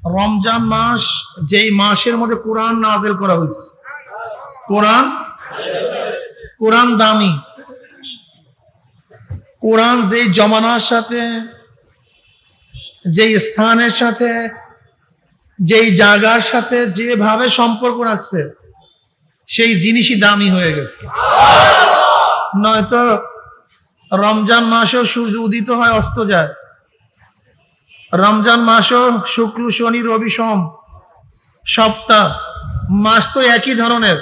রমজান মাস যেই মাসের মধ্যে কোরআন নাযিল করা হয়েছে, কোরআন দামি, কোরআন যেই জমানার সাথে, যেই স্থানের সাথে, যেই জায়গার সাথে যেভাবে সম্পর্ক রাখছে সেই জিনিসই দামি হয়ে গেছে। নয়তো রমজান মাসেও সূর্য উদিত হয়, অস্ত যায়। রমজান মাসও শুক্র শনি রবি সোম সপ্তাহ, মাস তো একই ধরনের,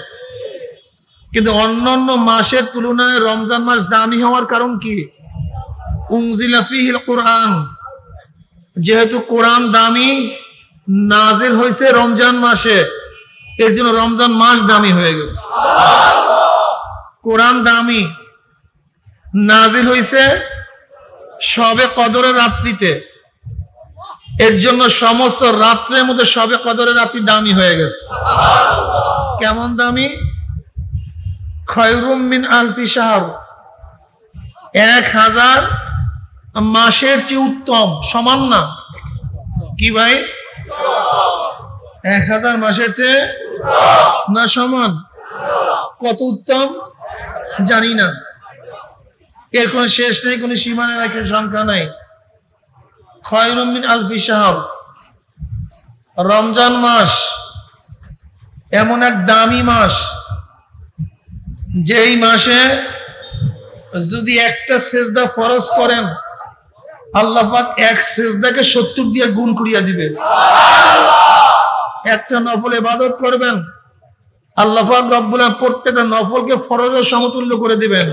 কিন্তু অন্যান্য মাসের তুলনায় রমজান মাস দামি হওয়ার কারণ কি? উনজিলা ফিহিল কোরআন, যেহেতু কোরআন দামি, নাজিল হয়েছে রমজান মাসে, এর জন্য রমজান মাস দামি হয়ে গেছে। কোরআন দামি, নাজিল হয়েছে শবে কদরের রাত্রিতে, এর জন্য সমস্ত রাত্রের মধ্যে শবে কদরের রাত্রি দামি হয়ে গেছে। কেমন দামি? খায়রুম মিন আলফি শাহর, 1000 মাসের চেয়ে উত্তম। সমান না কি ভাই? 1000 মাসের চেয়ে না সমান? কত উত্তম জানি না, এর কোন শেষ নেই, কোন সীমানা নাই, কোন সংখ্যা নাই। খায়রুম মিন আলফি শাহর, রমজান মাস এমন এক দামি মাস, যেই মাসে যদি একটা সেজদা ফরজ করেন, আল্লাহ পাক এক সেজদাকে 70 দিয়ে গুণ করিয়া দিবে। একটা নফল ইবাদত করবেন, আল্লাহ পাক রব্বুল আলামিন প্রত্যেকটা নফলকে ফরজের সমতুল্য করে দিবেন।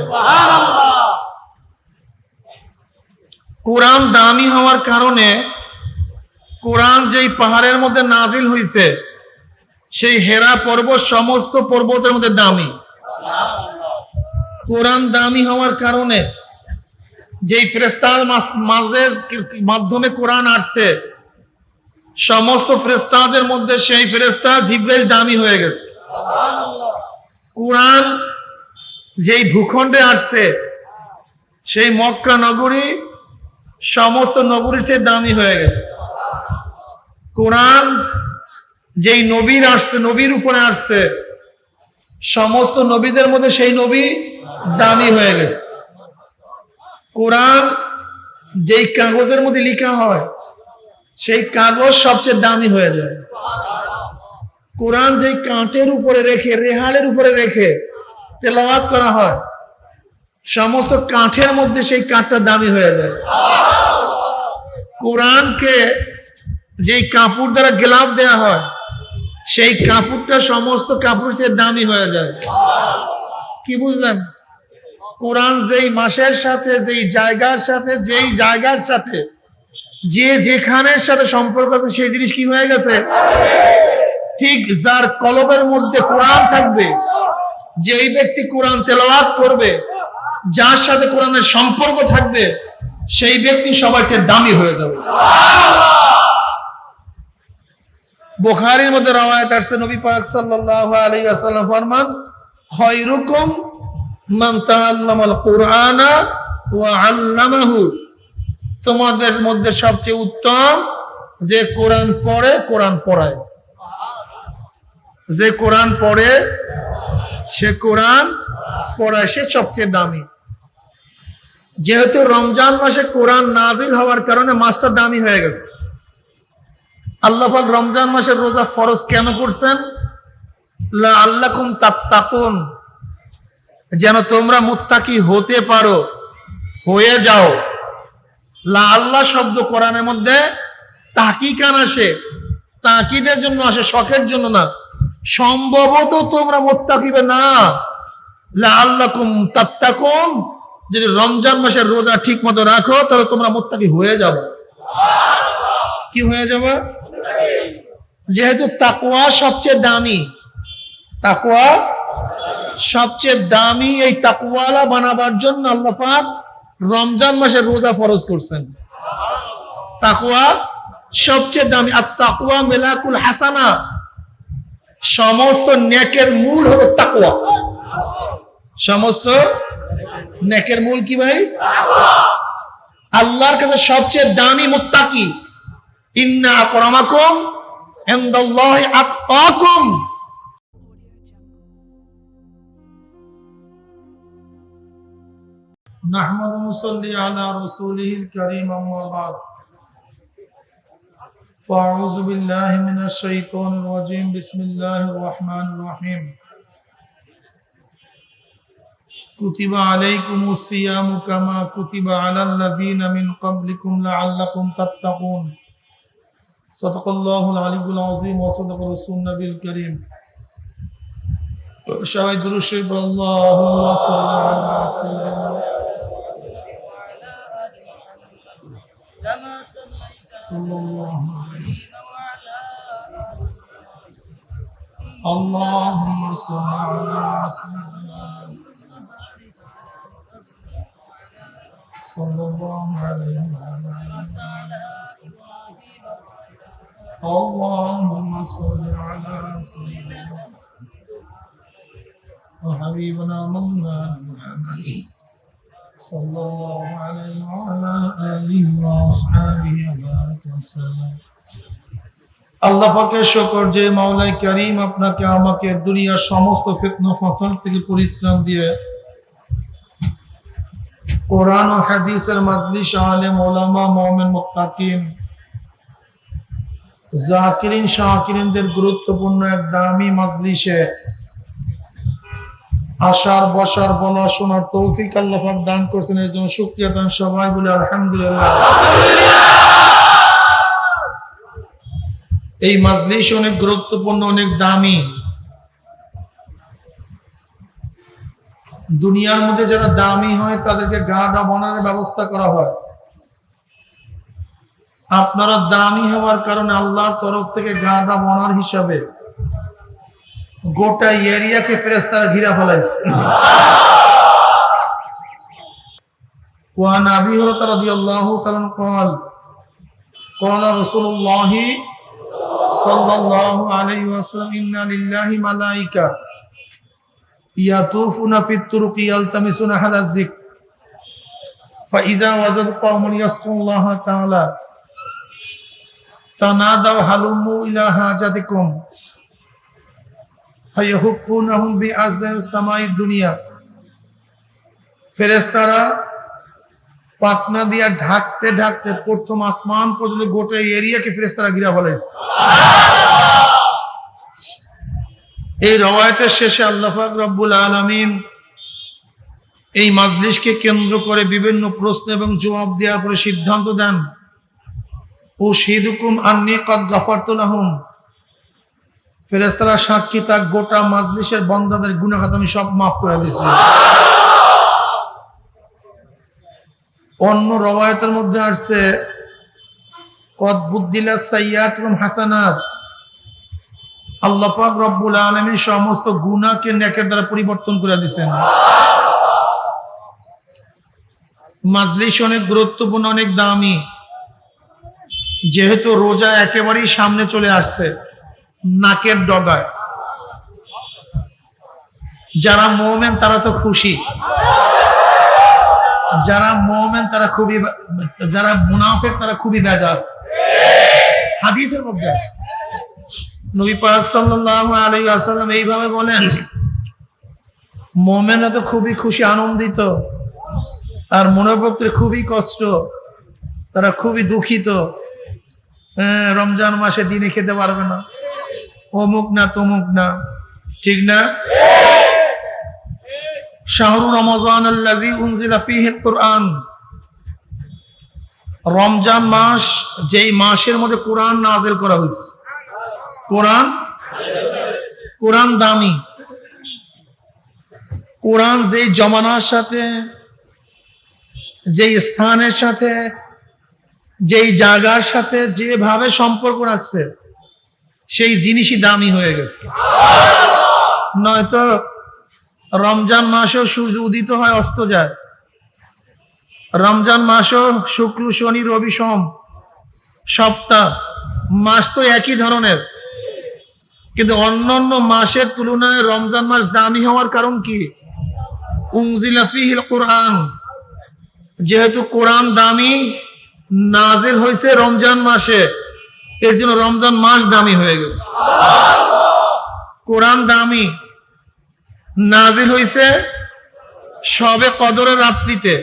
কোরআন দামি হওয়ার কারণে, কোরআন যেই পাহাড়ের মধ্যে নাজিল হয়েছে, সেই হেরা পর্বত সমস্ত পর্বতের মধ্যে দামি। কোরআন দামি হওয়ার কারণে, যেই ফেরেশতার মাধ্যমে কোরআন আসছে, সমস্ত ফেরেশতাদের মধ্যে সেই ফেরেশতা জিবরাইল দামি হয়ে গেছে। কোরআন যেই ভূখণ্ডে আসছে, সেই মক্কা নগরী সমস্ত নগরীর চেয়ে দামি হয়ে গেছে। কোরআন যেই নবীর আসছে, নবীর উপরে আসছে, সমস্ত নবীদের মধ্যে সেই নবী দামি হয়ে গেছে। কোরআন যেই কাগজের মধ্যে লেখা হয়, সেই কাগজ সবচেয়ে দামি হয়ে যায়। কোরআন যেই কাঠের উপরে রেখে, রেহালের উপরে রেখে তেলাওয়াত করা হয়, সমস্ত কাঠের মধ্যে সেই কাঠটা দামি হয়ে যায়। কোরআনকে যেই কাপড় দ্বারা গেলাপ দেওয়া হয়, সেই কাপড়টা সমস্ত কাপড় চেয়ে দামি হয়ে যায়। কি বুঝলেন? কোরআন যেই মাসের সাথে, যেই জায়গার সাথে, যেই জায়গার সাথে, যে যেখানের সাথে সম্পর্ক আছে, সেই জিনিস কি হয়ে গেছে? ঠিক যার কলবের মধ্যে কোরআন থাকবে, যেই ব্যক্তি কোরআন তেলাওয়াত করবে, যার সাথে কোরআনের সম্পর্ক থাকবে, সেই ব্যক্তি সবার চেয়ে দামি হয়ে যাবে। বুখারীর মধ্যে রওয়ায়াত আছে, নবী পাক সাল্লাল্লাহু আলাইহি ওয়াসাল্লাম ফরমান, খায়রুকুম মান তাআল্লামাল কুরআনা ওয়া আল্লামাহু, তোমাদের মধ্যে সবচেয়ে উত্তম যে কোরআন পড়ে, কোরআন পড়ায়। যে কোরআন পড়ে, সে কোরআন পড়ায়, সে সবচেয়ে দামি। যেহেতু রমজান মাসে কোরআন নাজিল হওয়ার কারণে মাসটা দামি হয়ে গেছে। আল্লাহ পাক রমজান মাসের রোজা ফরজ কেন করছেন? লাআল্লাকুম তাত্তাকুন, যেন তোমরা মুত্তাকি হতে পারো, হয়ে যাও। লাআল্লাহ শব্দ কোরআনের মধ্যে তাহকিকান আসে, তাকিদের জন্য আসে, শখের জন্য না। সম্ভবত তোমরা মুত্তাকি হবে না, লাআল্লাকুম তাত্তাকুন, যদি রমজান মাসের রোজা ঠিক মতো রাখো, তাহলে তোমরা মুত্তাকি হয়ে যাবে। কি হয়ে যাবে? যেহেতু তাকওয়া সবচেয়ে দামি, তাকওয়া সবচেয়ে দামি, এই তাকওয়ালা বানাবার জন্য আল্লাহ পাক রমজান মাসে রোজা ফরজ করছেন। তাকওয়া সবচেয়ে দামি। আর তাকওয়া মিলাকুল হাসানা, সমস্ত নেকের মূল হলো তাকওয়া। সমস্ত নেকের মূল কি ভাই? আল্লাহর কাছে সবচেয়ে দামি মুত্তাকি, ইন্না আকরামাকুম ইনদাল্লাহি আতকাকুম। নাহমাদু নুসাল্লি আলা রাসূলিহিল কারীম, আম্মা বাদ। ফাআউযু বিল্লাহি মিনাশ শাইতানির রাজীম। বিসমিল্লাহির রাহমানির রাহিম। কুতিবা আলাইকুমুস সিয়ামু কামা কুতিবা আলাল লাযীনা মিন ক্বাবলিকুম লাআল্লাকুম তাত্তাকুন। সাদাকাল্লাহুল আলিয়্যুল আযীম ওয়া সাদাকা রাসূলুন নবিয়্যুল কারীম। সবাই দুরূদ শরীফ আল্লাহুম্মা সাল্লি আলা সাইয়্যিদিনা সাল্লাল্লাহু আলাইহি আল্লাহুম্মা সাল্লি আলা সাইয়্যিদিনা সাল্লাল্লাহু আলাইহি اللهم صل على سيدنا وحبيبنا مولانا محمد صلى الله عليه وعلى آله وأصحابه وبارك وسلم। আল্লাহ পাকের শুকর যে মাওলাই কারীম আপনাকে আমাকে দুনিয়ার সমস্ত ফিতনা ফাসাদ থেকে পরিত্রাণ দিয়ে কোরআন ও হাদিসের মাজলিস, আলেম ওলামা, মুমিন মুত্তাকিন, জাকিরিন শাকিরিনদের গুরুত্বপূর্ণ এক দামি মাজলিসে আসার, বসার, বলা, শোনার তৌফিক আল্লাহ পাক দান করেছেন। এর জন্য শুকরিয়া দান সবাই বলে আলহামদুলিল্লাহ। এই মাজলিস অনেক গুরুত্বপূর্ণ, অনেক দামি। দুনিয়ার মধ্যে যারা দামি হয় তাদেরকে গাড়া বানানোর ব্যবস্থা করা হয়। আপনারা দামি হওয়ার কারণে আল্লাহর তরফ থেকে গাড়া বানার হিসাবে গোটা এরিয়াকে ফেরেশতারা ঘিরা ফেলাইছে। ওয়ান আবি হুরায়রা রাদিয়াল্লাহু তাআলা قال قال رسول الله صلى الله عليه وسلم إن لله ملائكة يطوفون في الطرق يلتمسون أهل الذكر فإذا وجدوا قوما يذكرون الله تعالى تنادوا هلموا إلى حاجتكم فيحقونهم بأزداد السماء الدنيا। ফেরেশতারা পাতনা দিয়া ঢাকতে ঢাকতে প্রথম আসমান পর্যন্ত গোটা এরিয়াকে ফেরেশতারা ঘিরা ফেলাইছে। এই রওয়ায়াতের শেষে আল্লাহ পাক রব্বুল আলামিন এই মাজলিসকে কেন্দ্র করে বিভিন্ন প্রশ্ন এবং জবাব দেওয়ার পরে সিদ্ধান্ত দেন, উশহিদুকুম আন্নী ক্বাদ গাফারতু লাহুম। ফেরেশতারা সাক্ষী থাক, গোটা মাজলিসের বান্দাদের গুনাহ খাতা আমি সব মাফ করে দিয়েছি। অন্য রওয়ায়াতের মধ্যে আসছে ক্বাদ বুদ্দিলাস সাইয়্যাতুকুম হাসানাত। আল্লাহ পাক রব্বুল আলামিন সমস্ত গুনাহকে নেকের দ্বারা পরিবর্তন করে দিয়েছেন। মাজলিস অনেক গুরুত্বপূর্ণ, অনেক দামি। যেহেতু রোজা একেবারেই সামনে চলে আসছে, নাকের ডগায়, যারা মুমিন তারা তো খুশি, যারা মুমিন তারা খুবই, যারা মুনাফিক তারা খুবই বেজার। হাদিসের মধ্যে আছে নবী পাক সাল্লাল্লাহু আলাইহি ওয়াসাল্লাম এইভাবে বলেন, মুমিনরা তো খুবই খুশি, আনন্দিত, আর মুনাফিকদের খুবই কষ্ট, তারা খুবই দুঃখিত। রমজান মাসে দিনে খেতে পারবে না, অমুক না তমুক না, ঠিক না? শাহরু রমজান আল্লাযী উনজিলা ফীহিল কুরআন। রমজান মাস যেই মাসের মধ্যে কোরআন নাযিল করা হয়েছে। কোরআন দামি। কোরআন যেই জমানার সাথে, যেই স্থানের সাথে, যেই জায়গার সাথে যেভাবে সম্পর্ক রাখছে, সেই জিনিসই দামি হয়ে গেছে। নয়তো রমজান মাসেও সূর্য উদিত হয়, অস্ত যায়। রমজান মাসেও শুক্র, শনি, রবি, সোম সপ্তাহ, মাস তো একই ধরনের, কিন্তু অন্যান্য মাসের তুলনায় রমজান মাস দামি হওয়ার কারণ কি? উনজিলা ফীহিল কুরআন। যেহেতু কোরআন দামি, নাজিল হয়েছে রমজান মাসে, এর জন্য রমজান মাস দামি হয়ে গেছে। কোরআন দামি, নাজিল হইছে শবে কদরের রাত্রিতে,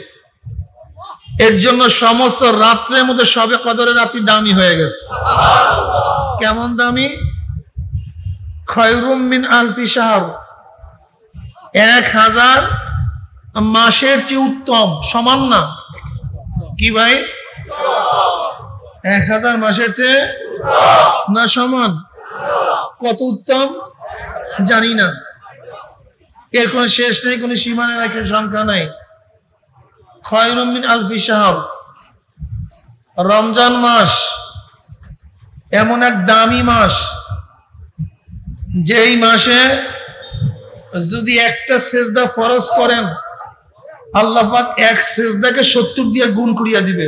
এর জন্য সমস্ত রাত্রের মধ্যে শবে কদরের রাত্রি দামি হয়ে গেছে। কেমন দামি? খায়রুম মিন আলফি শাহর, 1000 মাসের চেয়ে উত্তম। সমান না কি ভাই? 1000 মাসের চেয়ে না সমান? কত উত্তম জানি না, এর কোন শেষ নেই, কোন সীমা নেই, কোন সংখ্যা নাই। খায়রুম মিন আলফি শাহর, রমজান মাস এমন এক দামি মাস, যেই মাসে যদি একটা সেজদা ফরজ করেন, আল্লাহ পাক এক সেজদাকে 70 দিয়ে গুণ করিয়া দিবে।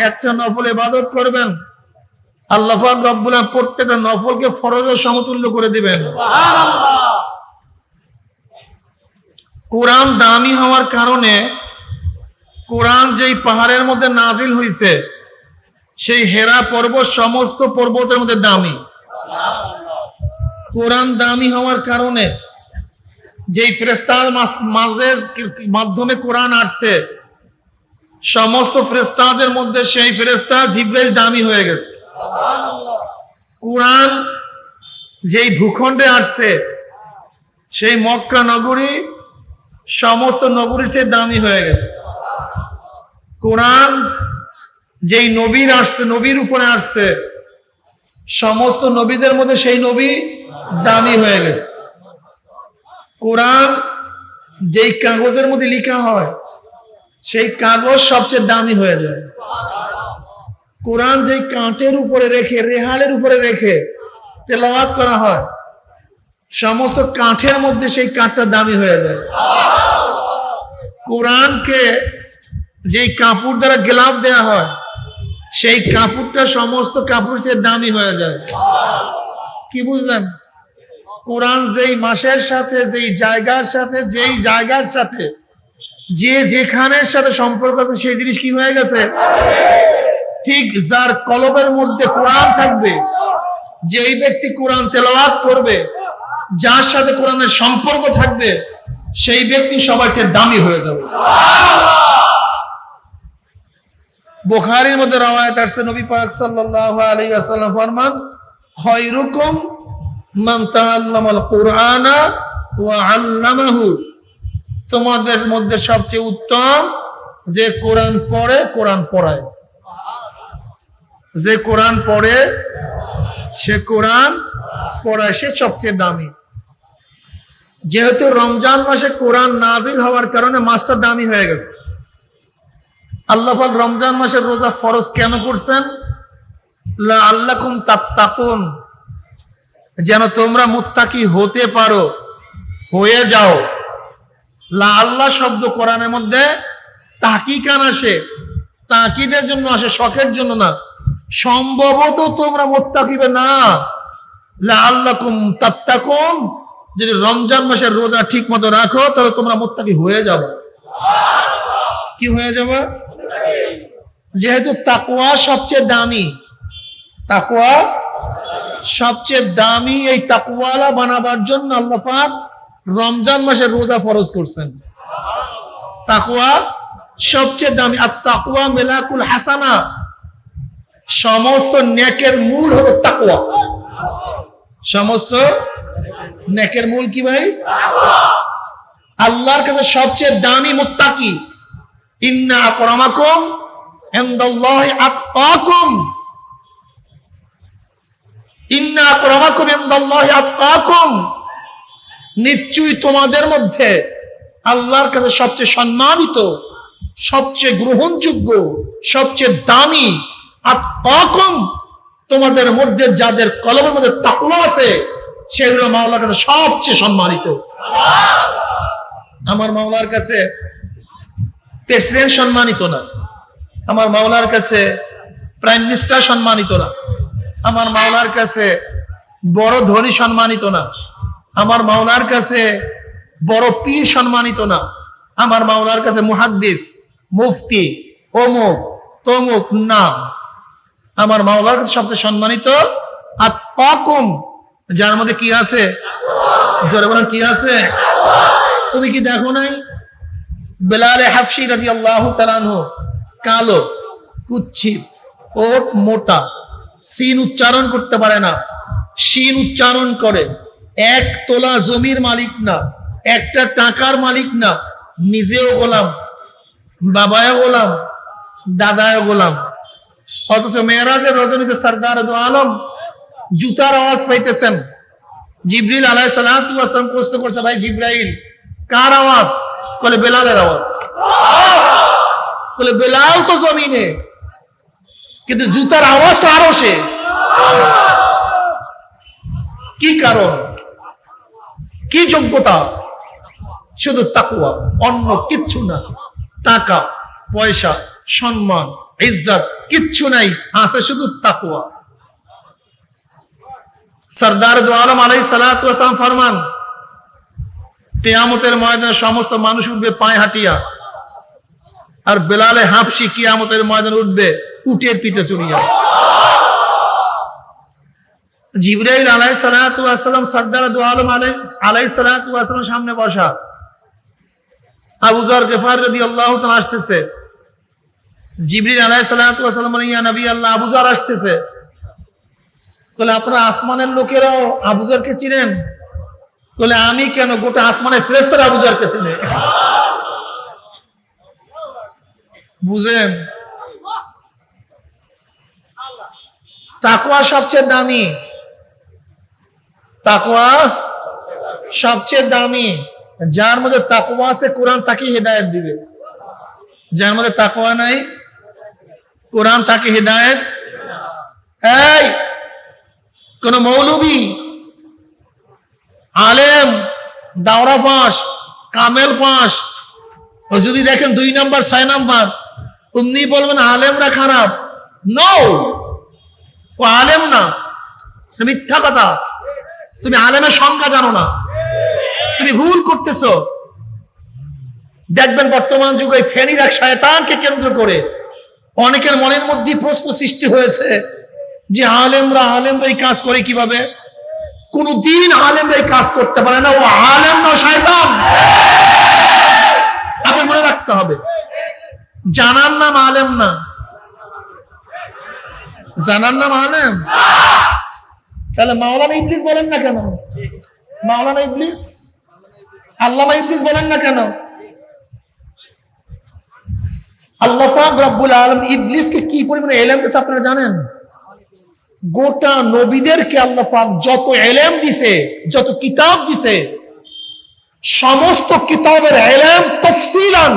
একটা নফল ইবাদত করবেন, আল্লাহ পাক রব্বুল আলামিন প্রত্যেকটা নফলকে ফরজের সমতুল্য করে দিবেন। কোরআন দামি হওয়ার কারণে, কোরআন যেই পাহাড়ের মধ্যে নাজিল হইছে, সেই হেরা পর্বত সমস্ত পর্বতের মধ্যে দামি। কোরআন দামি হওয়ার কারণে, যেই ফেরেশতার মাধ্যমে কোরআন আসছে, সমস্ত ফেরেশতাদের মধ্যে সেই ফেরেশতা জিবরাইল দামি হয়ে গেছে। কোরআন যেই ভূখণ্ডে আসছে, সেই মক্কা নগরী সমস্ত নগরীর চেয়ে দামি হয়ে গেছে। কোরআন যেই নবীর আসছে, নবীর উপরে আসছে, সমস্ত নবীদের মধ্যে সেই নবী দামি হয়ে গেছে। কোরআন যেই কাগজের মধ্যে লেখা হয়, সেই কাগজ সবচেয়ে দামি হয়ে যায়। কোরআন যেই কাঠের উপরে রেখে, রেহালের উপরে রেখে তেলাওয়াত করা হয়, সমস্ত কাঠের মধ্যে সেই কাঠটা দামি হয়ে যায়। কোরআনকে যেই কাপড় দ্বারা গেলাফ দেয়া হয়, সেই কাপড়টা সমস্ত কাপড় চেয়ে দামি হয়ে যায়। কি বুঝলেন? কোরআন যেই মাসের সাথে, যেই জায়গার সাথে, যেই জায়গার সাথে যে যেখানের সাথে সম্পর্ক আছে, সেই জিনিস কি হয়ে গেছে? ঠিক যার কলবের মধ্যে কোরআন থাকবে, যেই ব্যক্তি কোরআন তেলাওয়াত করবে, যার সাথে কোরআনের সম্পর্ক থাকবে, সেই ব্যক্তি সবার চেয়ে দামি হয়ে যাবে। বুখারীর মধ্যে রওয়ায়াত আছে, নবী পাক সাল্লাল্লাহু আলাইহি ওয়াসাল্লাম ফরমান, খায়রুকুম মান তাআল্লামাল কুরআনা ওয়া আল্লামাহু, তোমাদের মধ্যে সবচেয়ে উত্তম যে কোরআন পড়ে, কোরআন পড়ায়। যে কোরআন পড়ে, সে কোরআন পড়ায়, সে সবচেয়ে দামি। যেহেতু রমজান মাসে কোরআন নাজিল হওয়ার কারণে মাসটা দামি হয়ে গেছে। আল্লাহ পাক রমজান মাসের রোজা ফরজ কেন করছেন? লাআল্লাকুম তাত্তাকুন, যেন তোমরা মুত্তাকি হতে পারো, হয়ে যাও। লাআল্লাহ শব্দ কোরআনের মধ্যে তাকিকান আসে, তাকিদের জন্য আসে, শখের জন্য না। সম্ভবত তোমরা মুত্তাকিবে না, লাআল্লাকুম তাত্তাকুন, যদি রমজান মাসের রোজা ঠিক মতো রাখো, তাহলে তোমরা মুত্তাকি হয়ে যাবে। কি হয়ে যাবে? যেহেতু তাকওয়া সবচেয়ে দামি, তাকওয়া সবচেয়ে দামি, এই তাকওয়ালা বানাবার জন্য আল্লাহ পাক রমজান মাসের রোজা ফরজ করছেন। তাকওয়া সবচেয়ে দামি। আর তাকওয়া মিলাকুল হাসানা, সমস্ত নেকের মূল হলো তাকওয়া। সমস্ত নেকের মূল কি ভাই? আল্লাহর কাছে সবচেয়ে দামি মুত্তাকি। ইন্না আকরামাকুম ইনদাল্লাহি আতকাকুম, ইন্না আকরামাকুম ইনদাল্লাহি আতকাকুম, নিশ্চয়ই তোমাদের মধ্যে আল্লাহর কাছে সবচেয়ে সম্মানিত, সবচেয়ে গ্রহণযোগ্য, সবচেয়ে দামি আতকাকুম, তোমাদের মধ্যে যাদের কলবের মধ্যে তাকওয়া আছে, সেগুলো মাওলার কাছে সবচেয়ে সম্মানিত। আমার মাওলার কাছে প্রেসিডেন্ট সম্মানিত না, আমার মাওলার কাছে প্রাইম মিনিস্টার সম্মানিত না, আমার মাওলার কাছে বড় ধনী সম্মানিত না, আমার মাওলার কাছে বড় পীর সম্মানিত না, আমার মাওলার কাছে মুহাদ্দিস, মুফতি, অমুক তমুক না। আমার মাওলার কাছে সবচেয়ে সম্মানিত আত্তাকুম, যার মধ্যে কি আছে? জোরে বলেন কি আছে? তুমি কি দেখো নাই বেলাল হাবশী রাদিয়াল্লাহু তাআলা আনহু, কালো, কুচ্ছিত, ওট মোটা, সিন উচ্চারণ করতে পারে না, শিন উচ্চারণ করে, এক তোলা জমির মালিক না, একটা টাকার মালিক না, নিজেও গোলাম, বাবাও গোলাম, দাদাও গোলাম। অথচ মেরাজের রজনীতে সরদার দু আলম জুতার আওয়াজ পাইতেছেন। জিবরিল আলাইহিস সালাতু ওয়াস সালাম প্রশ্ন করছে, ভাই জিবরাইল, কার আওয়াজ? বলে বেলালের আওয়াজ। বলে বেলাল তো জমিনে, কিন্তু জুতার আওয়াজ তো আরশে। কি কারণ? কি যোগ্যতা? শুধু তাকওয়া, অন্য কিচ্ছু না। টাকা পয়সা সম্মান ইজ্জত কিচ্ছু নাই, আছে শুধু তাকওয়া। সরদার দু আলম আলাইহিস সালাতু ওয়াস সালাম ফরমান, কিয়ামতের ময়দানে সমস্ত মানুষ উঠবে পায়ে হাঁটিয়া, আর বেলালে হাবশী কিয়ামতের ময়দানে উঠবে উটের পিঠে চড়িয়া। জিবরাইল আলাইহিস সালাতু ওয়াস সালাম সরদার দু আলম আলাইহিস সালাতু ওয়াস সালাম সামনে বসা। আবু যর গিফার রাদিয়াল্লাহু তাআলা আসতেছে। জিবরিল আলাইহিস সালাতু ওয়াস সালাম বলেন, ইয়া নবী আল্লাহ, আবু যর আসতেছে। বলে আপনারা আসমানের লোকেরাও আবু যরকে চিনেন? বলে আমি কেন, গোটা আসমানের ফেরেশতারা আবু যরকে চিনে। বুঝেন? তাকওয়া সবচেয়ে দামি, তাকওয়া সবচেয়ে দামি। যার মধ্যে তাকওয়া আছে কোরআন তাকে হেদায়েত দিবে, যার মধ্যে তাকওয়া নাই কোরআন তাকে হেদায়েত। এই কোন মৌলবী, আলেম, দাওরা পাস, কামেল পাস, ও যদি দেখেন 2 নাম্বার 6 নাম্বার, উনি বলবেন আলেমরা খারাপ। নো, ও আলেম না, মিথ্যা কথা। তুমি আলেমের সংজ্ঞা জানো না, তুমি ভুল করতেছো। দেখবেন বর্তমান যুগে ফেনীর এক শয়তানকে কেন্দ্র করে অনেকের মনের মধ্যে প্রশ্ন সৃষ্টি হয়েছে যে আলেমরা এই কাজ করে কিভাবে? কোনদিন আলেমরা এই কাজ করতে পারে না। ও আলেম না, শয়তান। আপনি মনে রাখতে হবে, জানার নাম আলেম না, জানার নাম আলেম। তাহলে মাওলানা ইবলিস বলেন না কেন? মাওলানা ইবলিস, আল্লামা ইবলিস বলেন না কেন? আল্লাহ পাক রব্বুল আলামিন ইবলিসকে কি পরিমাণে ইলম দিয়েছে আপনারা জানেন? গোটা নবীদেরকে আল্লাহ পাক যত ইলম দিয়েছে, যত কিতাব দিয়েছে, সমস্ত কিতাবের ইলম তাফসীলান,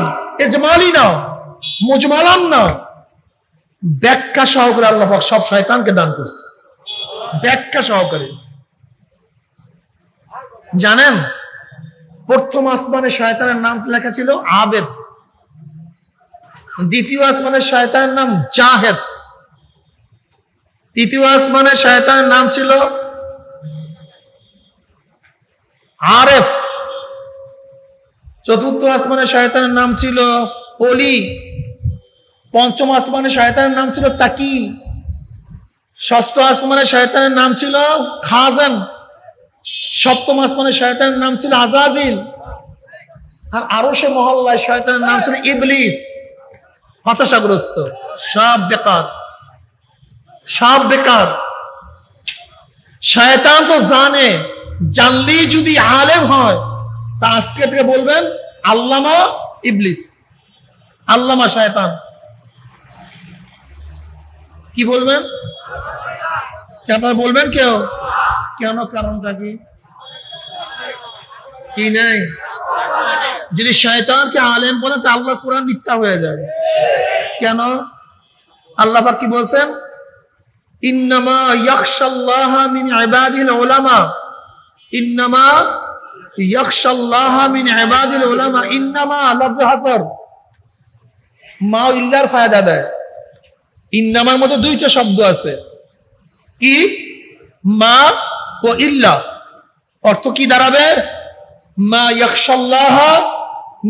ইজমালি না, মুজমালান না, ব্যাখ্যা সহকারে আল্লাহ পাক সব শয়তানকে দান করছে। ব্যাখ্যা সহকারে। জানেন প্রথম আসমানে শয়তানের নাম লেখা ছিল আবেদ, দ্বিতীয় আসমানে শয়তানের নাম জাহেদ, তৃতীয় আসমানে শয়তানের নাম ছিল আরেফ, চতুর্থ আসমানে শয়তানের নাম ছিল ওলি, পঞ্চম আসমানে শয়তানের নাম ছিল তাকি, ষষ্ঠ আসমানে শয়তানের নাম ছিল খাজান, সপ্তম আসমানে শয়তানের নাম ছিল আজাজিল, আর আরশে মহল্লায় শয়তানের নাম ছিল ইবলিস। হতাশাগ্রস্ত, সব বেকার, সব বেকার। শয়তান তো জানে, জানলেই যদি আলেম হয় তা আজকে থেকে বলবেন আল্লামা ইবলিস, আল্লামা শয়তান। কি বলবেন? আপনারা বলবেন কেউ? কেন? কারণটা কি? কি নাই? যদি শয়তানকে আলেম বলে তা আল্লাহ কোরআন মিথ্যা হয়ে যায়। কেন? আল্লাহ পাক কি বলছেন? ইন্নামা ইয়াখশাল্লাহা মিন ইবাদিল উলামা, ইন্নামা ইয়াখশাল্লাহা মিন ইবাদিল উলামা। ইন্নামা লফজ হাসর, মা ইল্লার ফায়দা দেয়। ইন্নামার মধ্যে 2টা শব্দ আছে, কি? মা ও ইল্লা। অর্থ কি দাঁড়াবে? মা ইয়াখশাল্লাহা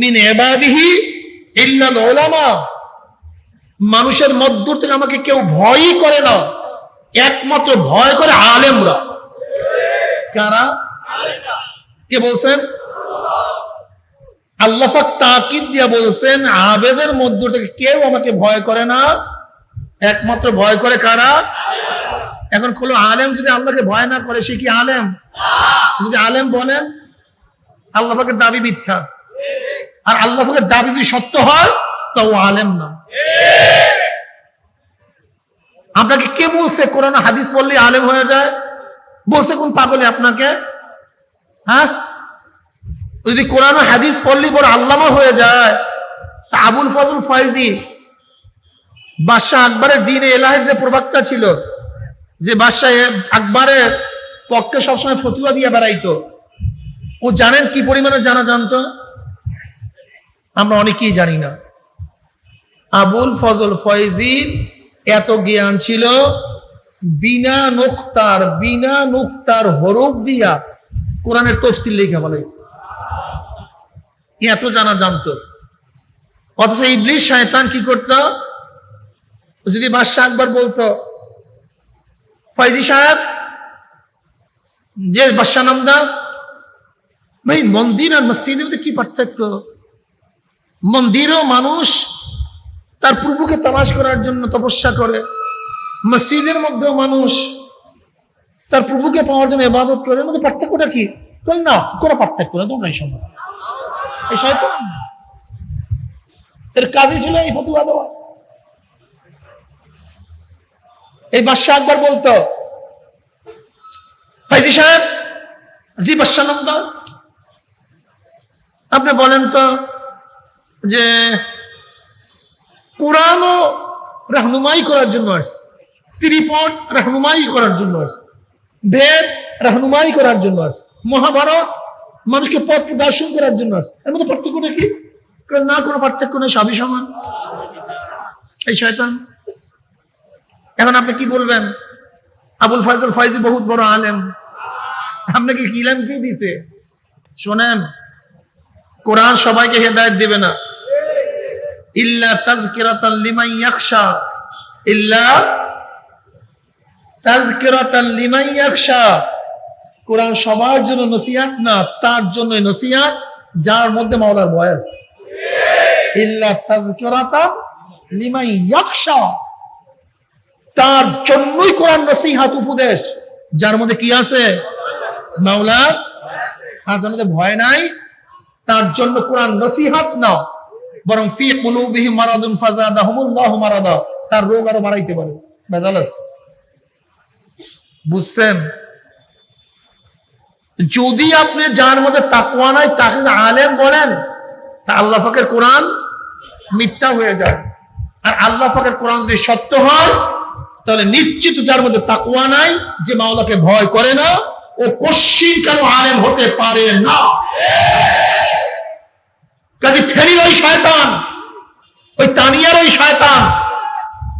মিন ইবাদিহি ইল্লাল উলামা। মানুষের মধ্য থেকে আমাকে কেউ ভয়ই করে না, একমাত্র ভয় করে আলেমরা। কারা? কে বলছেন? আল্লাহ পাক তাকিদ দিয়া বলছেন আবেদের মধ্য থেকে কেউ আমাকে ভয় করে না, একমাত্র ভয় করে কারা? এখন কোন আলেম যদি আল্লাহকে ভয় না করে সে কি আলেম? যদি আলেম বলেন আল্লাহ পাকের দাবি মিথ্যা, আর আল্লাহ পাকের দাবি যদি সত্য হয় তা ও আলেম না। আপনাকে কে বলছে কোরআন হাদিস বললে আলেম হয়ে যায়? বলছে কোন পাগলে আপনাকে? হ্যাঁ, যদি কোরআন হাদিস পড়লে বড় আল্লামা হয়ে যায়, তা আবুল ফজল ফয়জি বাদশাহ আকবরের দ্বীন এলাহির যে প্রবক্তা ছিল, যে বাদশাহ আকবরের পক্ষে সবসময় ফতুয়া দিয়ে বেড়াইতো, ও জানেন কি পরিমাণে জানতো? আমরা অনেকেই জানি না। আবুল ফজল ফয়জির এত জ্ঞান ছিল, বিনা নুক্তার হরফ দিয়া কোরআনের তফসিল লিখে বলাইছে, এত জানতো। অথচ ইবলিস শয়তান কি করতো? যদি বাদশাহ আকবর বলতো ফয়জি সাহেব, যে বাদশাহ নামদার, ভাই মন্দির আর মসজিদের মধ্যে কি পার্থক্য? মন্দিরও মানুষ তার প্রভুকে তালাশ করার জন্য তপস্যা করে, মসজিদের মধ্যেও মানুষ তার প্রভুকে পাওয়ার জন্য ইবাদত করে, এর মধ্যে পার্থক্যটা কি? না, কোনো পার্থক্য না, তোমরা এই সময় এই শয়তান এর কাজই ছিল এই ফতোয়া দেওয়া। এই বাদশাহ আকবর বলতো ফয়জি সাহেব, জি বাদশাহ নামদার, আপনি বলেন তো যে কোরআনও রাহনুমাই করার জন্য আসছে, ত্রিপদ রাহনুমাই করার জন্য আসছে, বেদ রাহনুমাই করার জন্য আসছে, মহাভারত মানুষকে পথ প্রদর্শন করার জন্য আসছে, এর মধ্যে পার্থক্যটা কি? না, কোনো পার্থক্য নেই, সবই সমান। এই শয়তান। এখন আপনি কি বলবেন? আবুল ফজল ফয়জি বহুত বড় আলেম, আপনাকে কি ইলম কি দিছে? শোনেন, কোরআন সবাইকে হেদায়েত দিবে না, ইল্লা তাযকিরাতাল লিমান ইয়াখশা, ইল্লা তাযকিরাতাল লিমান ইয়াখশা। কোরআন সবার জন্য নসিহত না, তার জন্য নসিহত যার মধ্যে মাওলার ভয় আছে। ইল্লা তাযকিরাতাল লিমান ইয়াখশা, তার জন্যই কোরআন নসিহত উপদেশ যার মধ্যে কি আছে? মাওলার। আর যার মধ্যে ভয় নাই তার জন্য কোরআন নসিহত না, বরং ফি কুলুবিহিম মারাদুন ফাযাদাহুমুল্লাহু মারাদা, তার রোগ আরো বাড়াইতে পারে। বেজালাস। বুঝছেন? যদি আপনি যার মধ্যে তাকওয়া নাই তাকে আলেম বলেন, তা আল্লাহ পাকের কোরআন মিথ্যা হয়ে যায়। আর আল্লাহ পাকের কোরআন যদি সত্য হয় তাহলে নিশ্চিত যার মধ্যে তাকওয়া নাই, যে মাওলাকে ভয় করে না, ও কোশ্চিন কেন আলেম হতে পারে না। কাজে ফেরির ওই শয়তান, ওই তানিয়ার ওই শয়তান,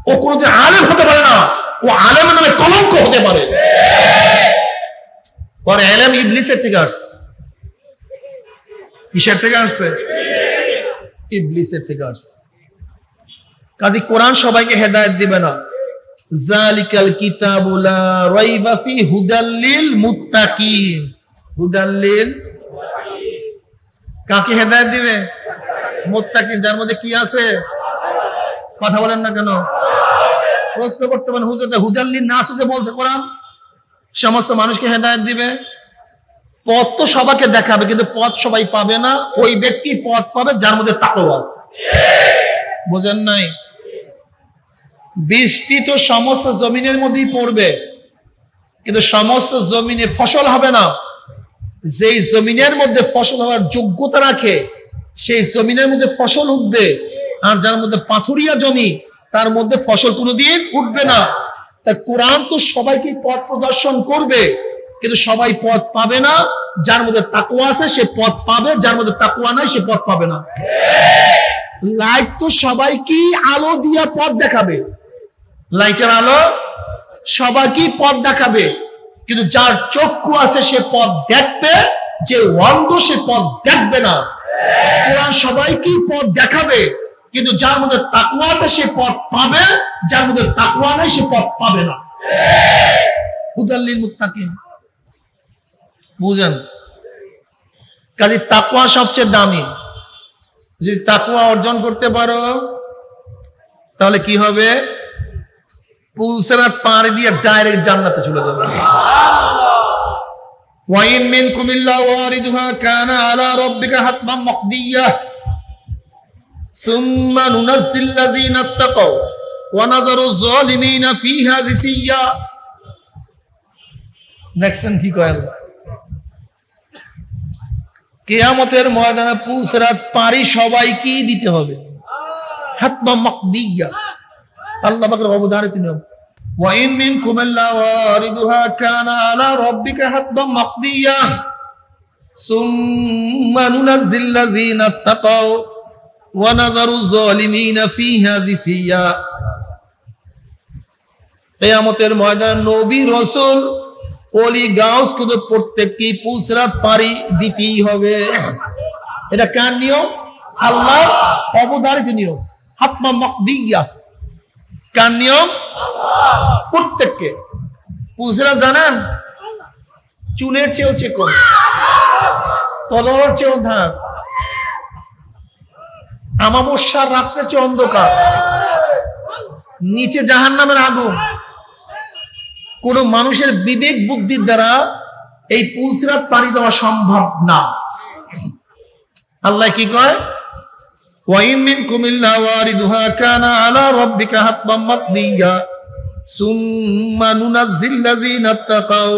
ও কোনদিন আলেম হতে পারে না, ও আলেমের নামে কলঙ্ক হতে পারে। পরে এলেম ইবলিসের থেকে আসছে। কিসের থেকে আসছে? ইবলিসের থেকে আসছে। কাজে কোরআন সবাইকে হেদায়েত দিবে না। যালিকাল কিতাবু লা রাইবা ফি হুদাল লিল মুত্তাকিন। হুদাল লিল, কাকে হেদায়েত দিবে? মুত্তাকিন, যার মধ্যে কি আছে? কথা বলেন না কেন? প্রশ্ন করতে পারেন, হুজুর হুদাল লিন নাস যে বলছে কোরআন সমস্ত মানুষকে হেদায়েত দিবে, পথ তো সবাইকে দেখাবে, কিন্তু পথ সবাই পাবে না। ওই ব্যক্তি পথ পাবে যার মধ্যে তাকওয়া আছে। বুঝেন নাই? বৃষ্টি তো সমস্ত জমিনের মধ্যেই পড়বে, কিন্তু সমস্ত জমিনে ফসল হবে না। যেই জমিনের মধ্যে ফসল হওয়ার যোগ্যতা রাখে সেই জমিনের মধ্যে ফসল উঠবে, আর যার মধ্যে পাথুরিয়া জমি তার মধ্যে ফসল কোনোদিন উঠবে না। তা কোরআন তো সবাইকে পথ প্রদর্শন করবে, কিন্তু সবাই পথ পাবে না। যার মধ্যে তাকওয়া আছে সে পথ পাবে, যার মধ্যে তাকওয়া নাই সে পথ পাবে না। লাইট তো সবাইকে আলো দিয়া পথ দেখাবে, লাইটের আলো সবাইকে পথ দেখাবে, কিন্তু যার চক্ষু আছে সে পথ দেখবে, যে অন্ধ সে পথ দেখবে না। কোরআন সবাইকে পথ দেখাবে, কিন্তু যার মধ্যে তাকওয়া আছে সে পথ পাবে, যার মধ্যে তাকওয়া নাই সে পথ পাবে না। হুদাল লিল মুত্তাকিন। বুঝেন? কাজে তাকওয়া সবচেয়ে দামি। যদি তাকওয়া অর্জন করতে পারো তাহলে কি হবে? পুলসিরাত পাড়ি দিয়ে ডাইরেক্ট জান্নাতে চলে যাবে। ওয়াইন মিনকুম ইল্লা ওয়ারিদুহা কানা আলা রাব্বিকা হাতমান মাকদিয়া সুম্মা নুনাজ্জিল লাযিনা তাকাও ওয়া নাযারু যালিমিনা ফিহা জিসিয়া। দেখছেন কি কয়? কিয়ামতের ময়দানে পুলসিরাত পাড়ি সবাইকে দিতে হবে, হাতমান মাকদিয়া। আল্লাহ পাকের অবধারিত নিয়ম। ওয়াইন মিনকুম ইল্লা ওয়ারিদুহা কানা আলা রাব্বিকা হাতমান মাকদিয়া সুম্মা নুনাজ্জিল লাযিনা তাকাও ওয়া নাযারু যালিমিনা ফিহা জিসিয়া। কিয়ামতের ময়দানে নবী রাসূল ওলি গাউস কুদ প্রত্যেককে পুলসিরাত পাড়ি দিতেই হবে। এটা কার নিয়ম? আল্লাহ অবধারিত নিয়ম, হাতমান মাকদিয়া। কার নিয়ম? প্রত্যেককে। পুলসিরাত জানেন চুলের চেয়েও চিকন, তলোয়ারের চেয়েও ধার, আমাবস্যার রাত্রে চেয়ে অন্ধকার, নিচে জাহান্নামের আগুন। কোন মানুষের বিবেক বুদ্ধির দ্বারা এই পুলসিরাত পাড়ি দেওয়া সম্ভব না। আল্লাহ কি কয়? ওয়াইন মিনকুম ইল্লা ওয়ারিদুহা কানা আলা রাব্বিকা হাতমান মাকদিয়া সুম্মা নুনাজ্জিল লাযিনা তাকাও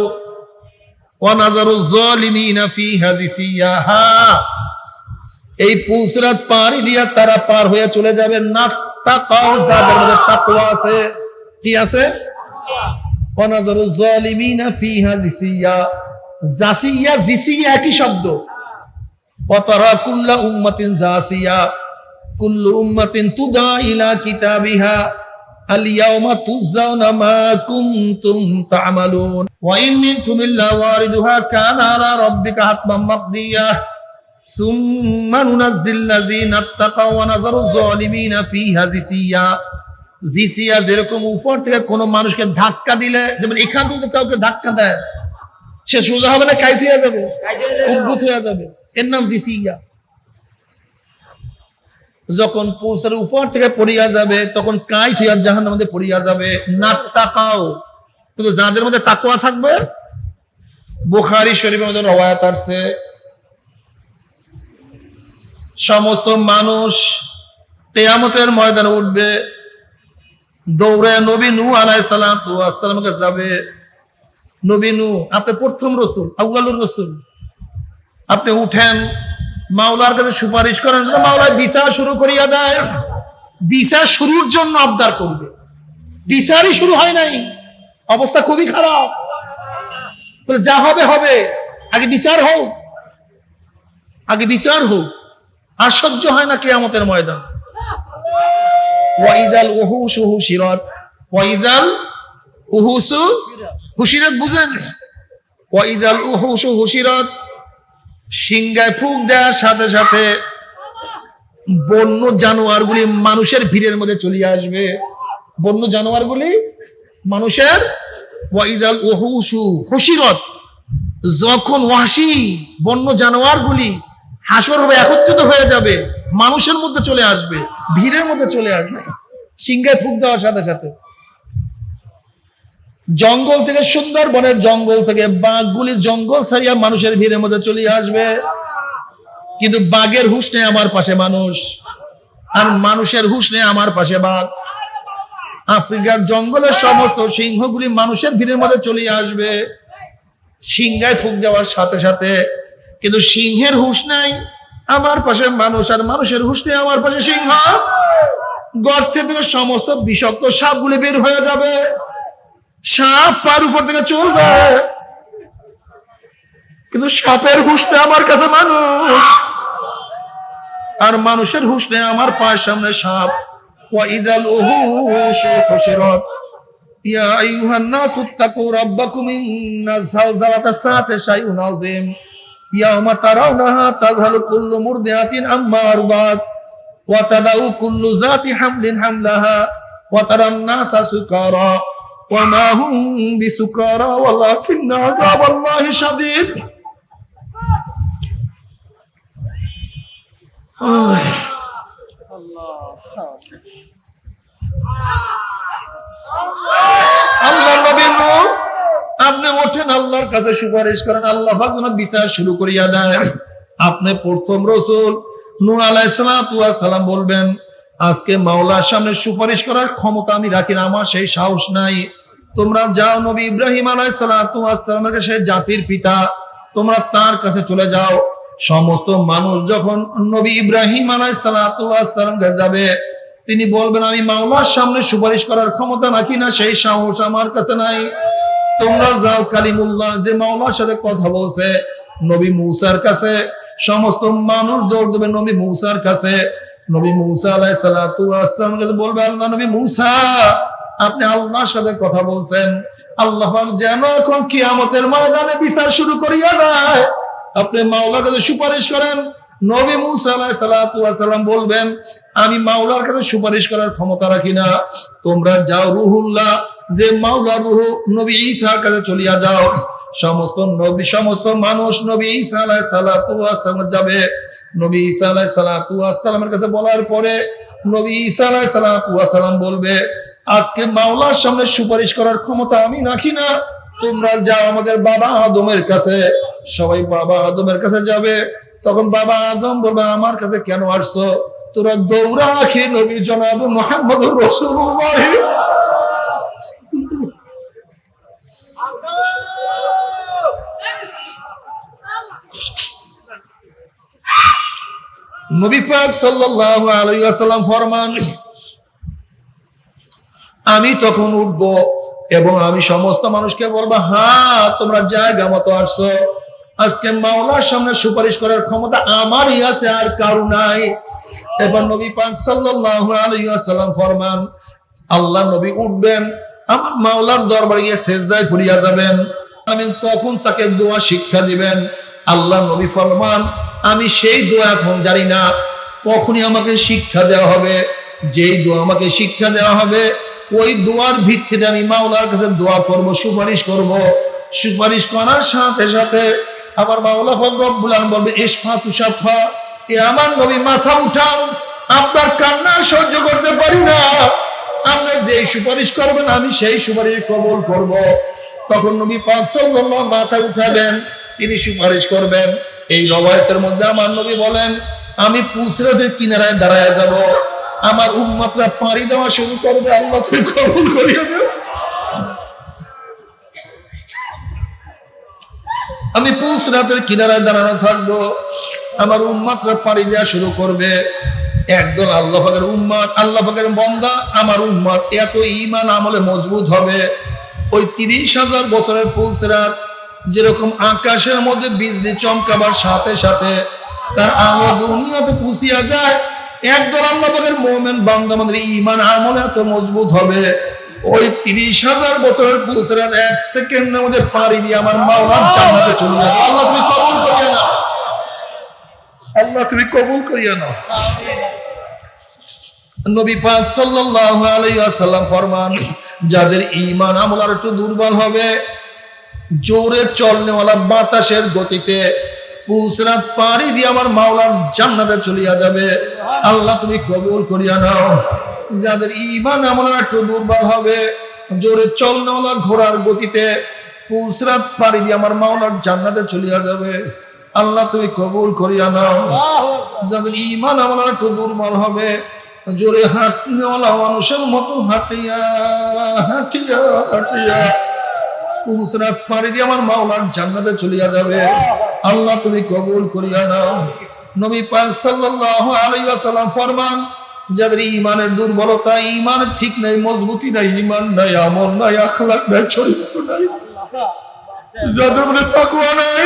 ওয়া নাযারু যালিমিনা ফিহা জিসিয়া। এই পুলসিরাত পাড়ি দিয়া তারা পার হয়ে চলে যাবে না তাকাও, যাদের মধ্যে তাকওয়া আছে। কি আছে? ওয়া নাযারু যালিমিনা ফিহা জিসিয়া। জাসিয়া জিসিয়া একই শব্দ। ওয়া তারা কুল্লা উম্মাতিন জাসিয়া কুল্লু উম্মাতিন তুদা ইলা কিতাবিহা আল ইয়াউমা তুজাউনা মা কুনতুম তা'মালুন। ওয়া ইন মিনকুম ইল্লা ওয়ারিদুহা কানা আলা রাব্বিকা হাতমান মাকদিয়া সুম্মা নুনাজ্জিল লাযিনা তাকাও ওয়া নাযারু যালিমিনা ফিহা জিসিয়া। জিসিয়া যেরকম উপর থেকে কোন মানুষকে ধাক্কা দিলে, যেমন এখান থেকে কাউকে ধাক্কা দেয়, সে সোজা হবে না, কাইট হয়ে যাবে, উদ্ভূত হয়ে যাবে। এর নাম জিসিয়া। যখন পুলসের উপর থেকে পড়িয়া যাবে তখন কাইট হইয়া জাহান্নামের মধ্যে পড়িয়া যাবে। না তাকাও, কিন্তু যাদের মধ্যে তাকওয়া থাকবে। বুখারী শরীফের মধ্যে রওয়ায়াত আছে, সমস্ত মানুষ কিয়ামতের ময়দানে উঠবে, দৌড়ে নবী নূহ আলাইহিস সালাতু ওয়াস সালামকে যাবে। নবী নূহ, আপনি প্রথম রাসূল, আউয়ালুর রাসূল, আপনি উঠেন, মাওলার কাছে সুপারিশ করেন, মাওলা বিচার শুরু করিয়া দেয়। বিচার শুরুর জন্য আবদার করবে, বিচারই শুরু হয় নাই, অবস্থা খুবই খারাপ। যা হবে হবে, আগে বিচার হোক, আগে বিচার হোক। আর সহ্য হয় না কিয়ামতের ময়দান। ওয়াইদাল উহুশু হুশিরাত, ওয়াইদাল উহুশু হুশিরাত, বুঝেন? ওয়াইদাল উহুশু হুশিরাত, সিংহায় ফুঁক দেওয়ার সাথে সাথে বন্য জানোয়ারগুলি মানুষের ভিড়ের মধ্যে চলে আসবে। বন্য জানোয়ারগুলি মানুষের, ওয়াইদাল উহুশু হুশিরাত, যখন ওয়াহশী বন্য জানোয়ারগুলি হাসর হবে, একত্রিত হয়ে যাবে, মানুষের মধ্যে চলে আসবে, ভিড়ের মধ্যে চলে আসবে, সিংহায় ফুঁক দেওয়ার সাথে সাথে। জঙ্গল থেকে, সুন্দরবনের জঙ্গল থেকে বাঘগুলি জঙ্গল ছাড়িয়া মানুষের ভিড়ের মধ্যে চলে আসবে। কিন্তু বাঘের হুঁশ নেই আমার পাশে মানুষ, আর মানুষের হুঁশ নেই আমার পাশে বাঘ। আফ্রিকার জঙ্গলের সমস্ত সিংহগুলি মানুষের ভিড়ের মধ্যে চলে আসবে সিংহায় ফুঁক দেওয়ার সাথে সাথে। কিন্তু সিংহের হুঁশ নাই আমার পাশে মানুষ, আর মানুষের হুঁশ নেই আমার পাশে সিংহ। গর্তে থেকে সমস্ত বিষাক্ত সাপগুলি বের হয়ে যাবে, সাপ পার উপর থেকে চলবে, কিন্তু সাপের হুঁশ নেই আমার কাছে মানুষ, আর মানুষের হুঁশ নেই আমার পায়ের সামনে সাপ। ওয়াইজাল উহুশু হুশিরাত ইয়া আইয়ুহান নাসু তাকু রাব্বাকুম ইন্না যালজালাতাস সাআতি শাইউন আযীম ইয়াওমা তারাউনাহা তাযহালু কুল্লু মুরদিআতিন আম্মা আরদাত ওয়া তাদাউ কুল্লু যাতি হামলিন হামলাহা ওয়া তারান নাসা সুকারা ওয়া মা হুম বিসুকারা ওয়ালাকিন্না আযাবাল্লাহি শাদীদ। আল্লাহ নবী নূহ, আপনি ওঠেন, আল্লাহর কাছে সুপারিশ করেন, আল্লাহ পাক যেন বিচার শুরু করিয়া দেয়। আপনি প্রথম রাসূল নূহ আলাইহিস সালাতু ওয়াস সালাম বলবেন, আজকে মাওলার সামনে সুপারিশ করার ক্ষমতা আমি রাখি না, আমার সেই সাহস নাই। তোমরা যাও নবী ইব্রাহিম আলাইহিস সালাতু ওয়াস সালামের কাছে, জাতির পিতা, তোমরা তার কাছে চলে যাও। সমস্ত মানুষ যখন নবী ইব্রাহিম আলাইহিস সালাতু ওয়াস সালাম কাছে যাবে, তিনি বলবেন, আমি মাওলার সামনে সুপারিশ করার ক্ষমতা রাখি না, সেই সাহস আমার কাছে নাই। তোমরা যাও কালিমুল্লাহ, যে মাওলার সাথে কথা বলছে, নবী মূসার কাছে। সমস্ত মানুষ দৌড় দেবে নবী মূসার কাছে। নবী মূসা আলাইহিস সালাতু ওয়াস সালাম কাছে বলবে, আল্লাহ নবী মূসা, আপনি আল্লাহর সাথে কথা বলছেন, আল্লাহ পাক যেন এখন কিয়ামতের ময়দানে বিচার শুরু করিয়া দেয়, আপনি মাওলার কাছে সুপারিশ করেন। নবী মূসা আলাইহিস সালাতু ওয়াস সালাম বলবেন, আমি মাওলার কাছে সুপারিশ করার ক্ষমতা রাখি না। তোমরা যাও রুহুল্লাহ, যে মাওলার রূহ, নবী ঈসার কাছে চলিয়া যাও। সমস্ত মানুষ নবী ঈসা আলাইহিস সালাতু ওয়াস সালাম যাবে। নবী ঈসা আলাইহিস সালাতু ওয়াস সালামের কাছে বলার পরে নবী ঈসা আলাইহিস সালাতু ওয়াস সালাম বলবে, আজকে মাওলার সামনে সুপারিশ করার ক্ষমতা আমি রাখি না, তোমরা যাও আমাদের বাবা আদমের কাছে। সবাই বাবা আদমের কাছে যাবে। তখন বাবা আদম বলবে, আমার কাছে কেন আসছো? তোরা দৌড়া রাখি নবী জনাব মুহাম্মদুর রাসূলুল্লাহ। নবী পাক সাল্লাল্লাহু আলাইহি ওয়াসাল্লাম ফরমান, আমি তখন উঠব এবং আমি সমস্ত মানুষকে বলবো, হ্যাঁ তোমরা জায়গা মতো আসছো, আজকে মাওলার সামনে সুপারিশ করার ক্ষমতা আমারই আছে, আর কারো নাই। এবার নবী পাক সাল্লাল্লাহু আলাইহি ওয়াসাল্লাম ফরমান, আল্লাহ নবী উঠবেন, আমার মাওলার দরবারে গিয়ে সেজদায় পড়িয়া যাবেন। আমি তখন তাকে দোয়া শিক্ষা দিবেন। আল্লাহ নবী ফরমান, আমি সেই দোয়া এখন জানি না, কখনই আমাকে শিক্ষা দেওয়া হবে। যেই দোয়া আমাকে শিক্ষা দেওয়া হবে, ওই দোয়ার ভিত্তিতে আমি মাওলার কাছে দোয়া করব, সুপারিশ করব। সুপারিশ করার সাথে সাথে আমার মাওলা রব্বুল আলামিন বলবে, ইসফা তুসাফা, এ আমার নবী মাথা উঠান, আপনার কান্না সহ্য করতে পারি না, আপনি যেই সুপারিশ করবেন আমি সেই সুপারিশ কবুল করব। তখন নবী পাক সাল্লাল্লাহু মাথা উঠাবেন, তিনি সুপারিশ করবেন। এই রওয়ায়াতের মধ্যে আমার নবী বলেন, আমি পুসরাতের কিনারায় দাঁড়ায় যাব, আমার উম্মতরা পাড়ি দেওয়া শুরু করবে, আল্লাহ তুমি কবুল করিয়ে দাও। আমি পুসরাতের কিনারায় দাঁড়ানো থাকবো, আমার উম্মতরা পাড়ি দেওয়া শুরু করবে। একদল আল্লাহ পাকের উম্মত, আল্লাহ পাকের বান্দা, আমার উম্মত এত ঈমান আমলে মজবুত হবে, ওই 30,000 বছরের পুসরাত যেরকম আকাশের মধ্যে বিজলি চমকাবার সাথে সাথে তার আলো দুনিয়াতে পুষিয়া যায়। একদল আল্লাহ পাকের মুমিন বান্দা আমাদের ঈমান আমল এত মজবুত হবে, ওই 30,000 বছরের পুসরাত 1 সেকেন্ডের মধ্যে পাড়ি দিয়ে আমার মাওলার জান্নাতে চলে যাবে। আল্লাহ তুমি কবুল করিয়া নাও, আল্লাহ তুমি কবুল করিয়া নাও। নবী পাক সাল্লাল্লাহু আলাইহি ওয়াসাল্লাম ফরমান, যাদের ঈমান আমল আর একটু দুর্বল হবে, জোরে চলনেওয়ালা বাতাসের গতিতে পুসরাত পাড়ি দিয়ে আমার মাওলার জান্নাতে চলিয়া যাবে। আল্লাহ তুমি কবুল করিয়া নাও। যাদের ঈমান আমল একটু দুর্বল হবে, জোরে চলনেওয়ালা ঘোড়ার গতিতে পুসরাত পাড়ি দিয়ে আমার মাওলার জান্নাতে চলিয়া যাবে। আল্লাহ তুমি কবুল করিয়া নাও। যাদের ঈমান আমল একটু দুর্বল হবে, জোরে হাঁটনেওয়ালা মানুষের মতো হাঁটিয়া হাঁটিয়া হাঁটিয়া পুসরাত পাড়ি দিয়ে আমার মাওলার জান্নাতে চলিয়া যাবে। আল্লাহ তুমি কবুল করিয়া নাও। নবী পাক সাল্লাল্লাহু আলাইহি ওয়াসাল্লাম ফরমান, যাদের ঈমানের দুর্বলতা, ঈমান ঠিক নাই, মজবুতি নাই, ঈমান নাই, আমল নাই, আখলাক নাই, চরিত্র নাই, যাদের মধ্যে তাকওয়া নাই,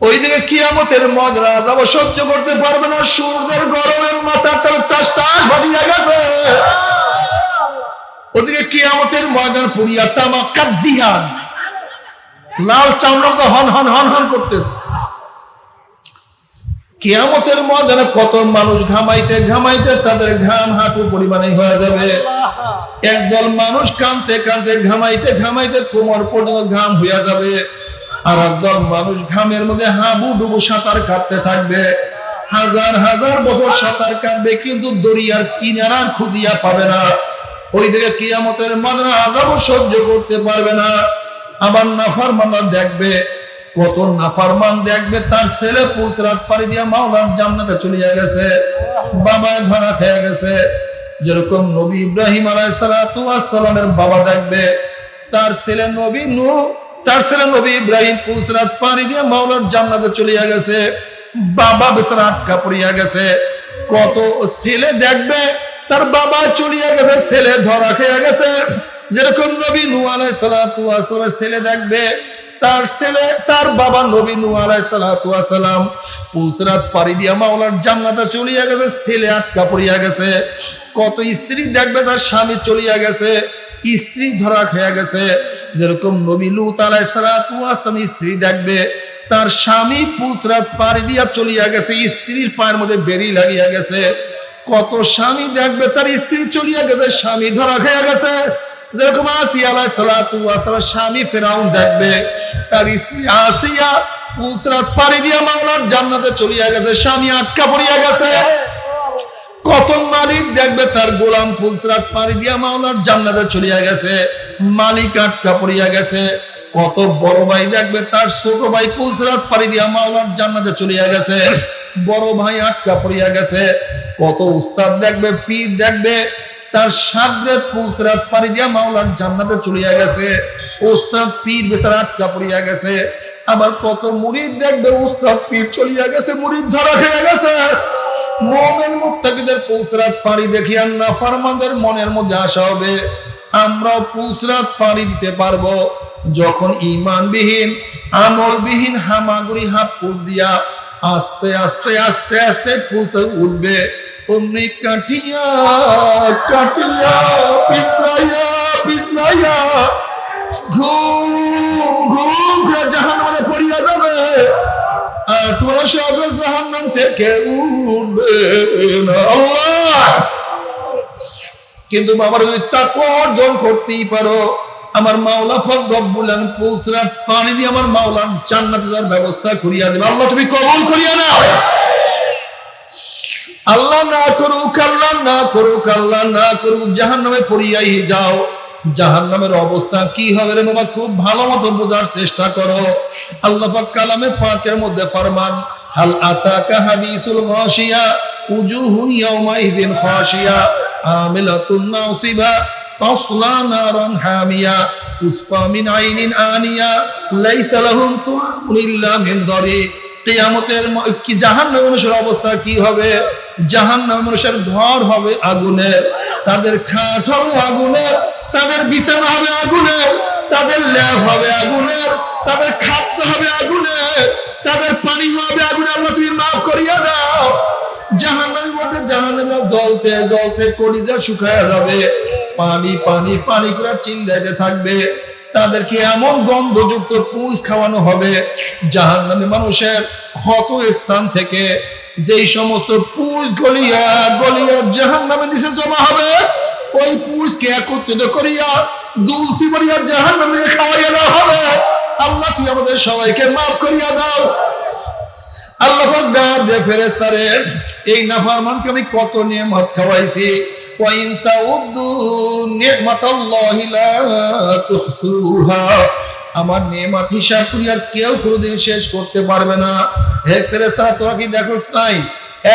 ওইদিকে কিয়ামতের ময়দানে আযাব সহ্য করতে পারবে না, সূর্যের গরমের মাথার তাল টাস টাস ফাটিয়া গেছে। ওদিকে কিয়ামতের ময়দান পুরিয়া তামা কাদ্দিয়ান, লাল চামড়া তো হন হন হন হন করতেছে। কিয়ামতের ময়দানে কত মানুষ ঘামাইতে ঘামাইতে তাদের ঘাম হাঁটু পরিমাণে হয়ে যাবে। একদল মানুষ কাঁদতে কাঁদতে ঘামাইতে ঘামাইতে কোমর পর্যন্ত ঘাম হইয়া যাবে, আর একদল মানুষ ঘামের মধ্যে হাবুডুবু সাঁতার কাটতে থাকবে। হাজার হাজার বছর সাঁতার কাটবে, কিন্তু দরিয়ার কিনারার খুঁজিয়া পাবে না। ওই দিকে কিয়ামতের ময়দানে আযাব সহ্য করতে পারবে না। আবার নাফরমান দেখবে, কত নাফরমান দেখবে তার ছেলে পুসরাত পাড়ি দিয়া মাওলার জান্নাতে চলে গেছে, বাবায় ধরা খেয়ে গেছে। যেরকম নবী ইব্রাহিম আলাইহিস সালাতু ওয়াস সালামের বাবা দেখবে তার ছেলে নবী নূহ, তার ছেলে নবী ইব্রাহিম পুসরাত পাড়ি দিয়া মাওলার জান্নাতে চলে গেছে, বাবা বেচারা আটকা পড়িয়া গেছে। কত ছেলে দেখবে তার বাবা চলিয়া গেছে, ছেলে ধরা খেয়ে গেছে। যেরকম নবী নূহ আলাইহিস সালাতু ওয়াস সালামের ছেলে দেখবে তার ছেলে, তার বাবা নবী নূহ আলাইহিস সালাতু ওয়াস সালাম পুসরাত পাড়ি দিয়া মাওলার জান্নাতে চলিয়া গেছে, ছেলে আটকা পড়িয়া গেছে। কত স্ত্রী দেখবে তার স্বামী চলিয়া গেছে, স্ত্রী ধরা খেয়ে গেছে। যেরকম নবী লূত আলাইহিস সালাতু ওয়াস সালাম স্ত্রী দেখবে তার স্বামী পুসরাত পাড়ি দিয়া চলিয়া গেছে, স্ত্রীর পায়ের মধ্যে বেড়ি লাগিয়া গেছে। কত স্বামী দেখবে তার স্ত্রী চলিয়া গেছে, স্বামী ধরা খেয়ে গেছে। যেরকম আসিয়া আলাইহিস সালাতু ওয়াস সালামের স্বামী ফিরআউন দেখবে তার স্ত্রী আসিয়া পুসরাত পাড়ি দিয়া মাওলার জান্নাতে চলিয়া গেছে, স্বামী আটকা পড়িয়া গেছে। কত মালিক দেখবে তার গোলাম পুসরাত পাড়ি দিয়া মাওলার জান্নাতে চলিয়া গেছে, মালিক আটকা পড়িয়া গেছে। কত বড় ভাই দেখবে তার ছোট ভাই পুসরাত পাড়ি দিয়া মাওলার জান্নাতে চলিয়া গেছে, বড় ভাই আটকা পড়িয়া গেছে। কত উস্তাদ দেখবে, পীর দেখবে তার সাগরেদ পুসরাত পাড়ি দিয়া মাওলার জান্নাতে চলিয়া গেছে, উস্তাদ পীর বেচারা আটকা পড়িয়া গেছে। আবার কত মুরিদ দেখবে উস্তাদ পীর চলিয়া গেছে, মুরিদ ধরা খেয়ে গেছে। মুমিন মুত্তাকিদের পুসরাত পাড়ি দেখিয়া নাফরমানদের মনের মধ্যে আশা হবে আমরাও পুসরাত পাড়ি দিতে পারবো, যখন ঈমানবিহীন আমলবিহীন হামাগুড়ি হাতপুর দিয়া আস্তে আস্তে আস্তে আস্তে পুসে উঠবে। অমনি কাটিয়া কাটিয়া পিছলাইয়া পিছলাইয়া ঘুম ঘুম জাহান্নামে পড়িয়া যাবে, আর তোমরা সহজে জাহান্নাম থেকে উঠবে না। আল্লাহ, কিন্তু বাবার যদি তাকওয়া অর্জন করতেই পারো, আমার মাওলা পাক রব্বুল আলামিন পুসরাত পানি দিয়ে আমার মাওলার জান্নাতে যাওয়ার ব্যবস্থা করিয়া দেবে। আল্লাহ তুমি কবুল করিয়া নাও। আল্লাহ না করুক, আল্লাহ না করুক, আল্লাহ না করুক জাহান্নামে পড়িয়াই যাও। জাহান্নামের অবস্থা কি হবে রে বাবা, খুব ভালো মতো বোঝার চেষ্টা করো। আল্লাহ পাক কালামে পাকের মধ্যে ফরমান, হাল আতাকা হাদিসুল গাশিয়া উজুহু ইয়াউমাইযিন খাশিয়া আমিলাতুন নাসিবা তাসলা নারান হামিয়া তুসকা মিন আইনিন আনিয়া লাইসা লাহুম তুআমুন ইল্লা মিন দারি। কিয়ামতের কি জাহান্নামের মানুষের অবস্থা কি হবে? জাহান্নামের মানুষের ঘর হবে আগুনের, তাদের খাট হবে আগুনের, তাদের বিছানা হবে আগুনের, তাদের ল্যাব হবে আগুনের, তাদের খাদ্য হবে আগুনের, তাদের পানি হবে আগুনের। আল্লাহ তুমি মাফ করিয়া দাও। জাহান্নামের মধ্যে জাহান্নামে জ্বলতে জ্বলতে কলিজা শুকায়া যাবে, পানি পানি পানি করে চিল্লাইতে থাকবে। তাদেরকে এমন গন্ধযুক্ত পুষ খাওয়ানো হবে, জাহান্নামী মানুষের ক্ষত স্থান থেকে যেই সমস্ত পুষ গলিয়া গলিয়া জাহান্নামের নিচে জমা হবে, ওই পুষকে একত্রিত করিয়া দুলসি করিয়া জাহান্নামে খাওয়াইয়া দেওয়া হবে। আল্লাহ তুমি আমাদের সবাইকে মাফ করিয়া দাও। আল্লাহ ফেরেশতারে এই নাফরমানকে আমি কত নিয়ামত খাওয়াইছি, ওয়াইন তাউদ্দু নি'মাতাল্লাহি লা তুহসুহা, আমার নিয়ামত হিসাব করিয়া কেউ কোনোদিন শেষ করতে পারবে না। হে ফেরেশতারা, তোরা কি দেখোস নাই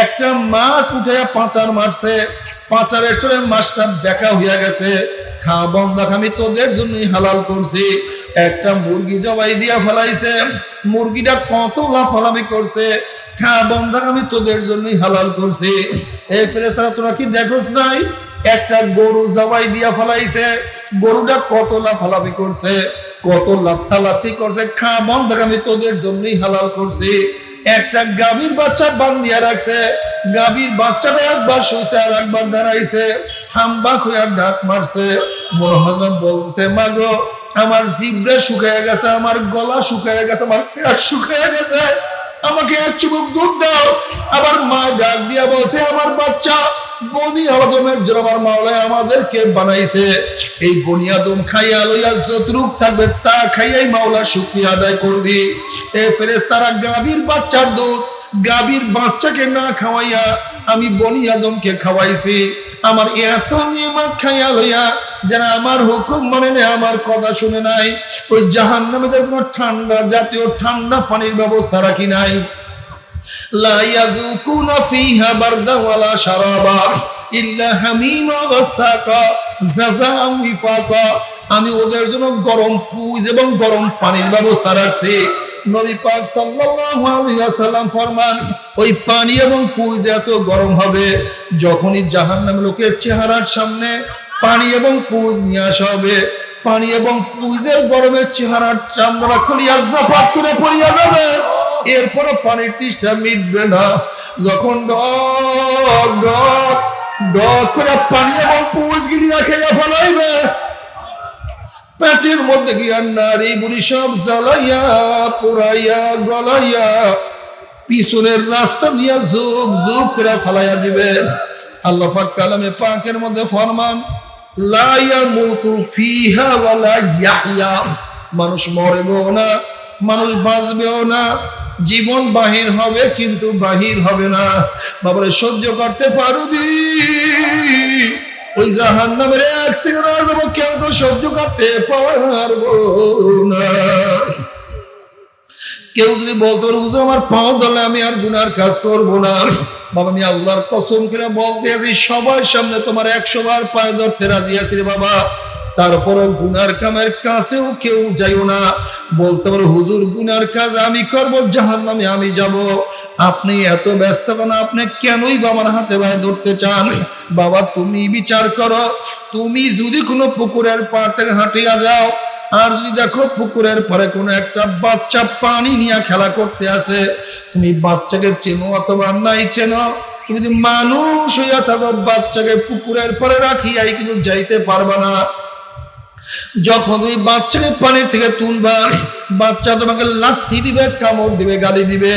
একটা মাছ উঠে পাচার মারছে, পাচারের চলে মাছটা দেখা হইয়া গেছে, খা বন্ধা আমি তোদের জন্যই হালাল করছি। একটা মুরগি জবাই দিয়া ফেলাইছে, মুরগিটা কত লাফালাফি করছে, খা বন্ধা আমি তোদের জন্যই হালাল করছি। এই ফেরেশতারা তোরা কি দেখোস নাই একটা গরু জবাই দিয়া ফেলাইছে, গরুটা কত লাফালাফি করছে, কত লাফালাফি করছে, খা বন্ধা আমি তোদের জন্যই হালাল করছি। একটা গাভীর বাচ্চা বান্ধিয়া রাখছে, গাভীর বাচ্চাটা একবার শুইছে আর একবার দাঁড়াইছে, হাম্বা খুঁয়ার ডাক মারছে, মনে বলছে মাগো আমার জিভটা শুকায় গেছে, আমার গলা শুকায় গেছে, আমার পেট শুকায় গেছে, আমাকে এক চুমুক দুধ দাও। আবার মা ডাক দিয়া বসে, আমার বাচ্চা বনি আদমের জন্য আমার মাওলানা আমাদেরকে বানাইছে, এই বনি আদম খাইয়া লইয়া যতটুক থাকবে তা খাইয়াই মাওলা শুকরিয়া আদায় করবি। এ ফেরেশতারা গাভীর বাচ্চার দুধ গাভীর বাচ্চাকে না খাওয়াইয়া আমি বনি আদমকে খাওয়াইছি। আমার এত নিয়ামত খাইয়া লইয়া যারা আমার হুকুম মানে না, আমার কথা শুনে নাই, ওই জাহান্নামীদের কোনো ঠান্ডা জাতীয় ঠান্ডা পানির ব্যবস্থা রাখি নাই। লা ইয়াযুকুনা ফিহা বারদা ওয়ালা শারাবা ইল্লা হামিমা ওয়া সাকা জাযাআন ওয়াফাকা। আমি ওদের জন্য গরম পুজ এবং গরম পানির ব্যবস্থা রাখছি। নবী পাক সাল্লাল্লাহু আলাইহি ওয়াসাল্লাম ফরমান, ওই পানি এবং পুজ এত গরম হবে, যখনই জাহান্নামী লোকের চেহারার সামনে পানি এবং পুজ নিয়ে আসা হবে, পানি এবং পুজের গরমে চেহারার চামড়া খুলিয়া জাফাত করে পড়িয়া যাবে। এরপরে পানির তৃষ্ণা মিটবে না। যখন ডক ডক ডক করে পানি এবং পুজ গিলিয়া খেয়ে ফেলাইবে, পেটের মধ্যে গিয়া নারী বুড়ি সব জ্বালাইয়া পোড়াইয়া গলাইয়া পিছনের রাস্তা দিয়া জুব জুব করে ফেলাইয়া দিবে। আল্লাহ পাক কালামে পাকের মধ্যে ফরমান, লা ইয়ামুতু ফিহা ওয়ালা ইয়াহইয়া। মানুষ মরবেও না, মানুষ বাঁচবেও না, জীবন বাহির হবে কিন্তু বাহির হবে না। বাবারে সহ্য করতে পারবি? ওই জাহান্নামের এক সেকেন্ড কেউ তো সহ্য করতে পারবো না। কেউ যদি বলতে পারে, হুজুর আমার পাও দলে আমি আর গুনার কাজ করব না, বাবা আমি আল্লাহর কসম করে বলতে আছি, সবার সামনে তোমার 100 বার পায়ে ধরতে রাজি আছি রে বাবা, তারপরও গুনার কামের কাছেও কেউ যাইও না। বলতে পারো হুজুর গুনার কাজ আমি করব, জাহান্নামে আমি যাব। আপনি এত ব্যস্ত কেন? আপনি কেনই বাবার হাতে ভাই ধরতে চান? বাবা তুমি বিচার করো, তুমি যদি কোনো পুকুরের পাড় থেকে হাঁটিয়া যাও, আর যদি দেখো পুকুরের পরে কোনো একটা বাচ্চা পানি নিয়ে খেলা করতে আসে, তুমি বাচ্চাকে চেনো অথবা নাই চেনো, তুমি যদি মানুষ হইয়া থাকো বাচ্চাকে পুকুরের পরে রাখিয়াই কিন্তু যাইতে পারবা না। যখন তুমি বাচ্চাকে পানির থেকে তুলবা, বাচ্চা তোমাকে লাঠি দিবে, কামড় দিবে, গালি দিবে,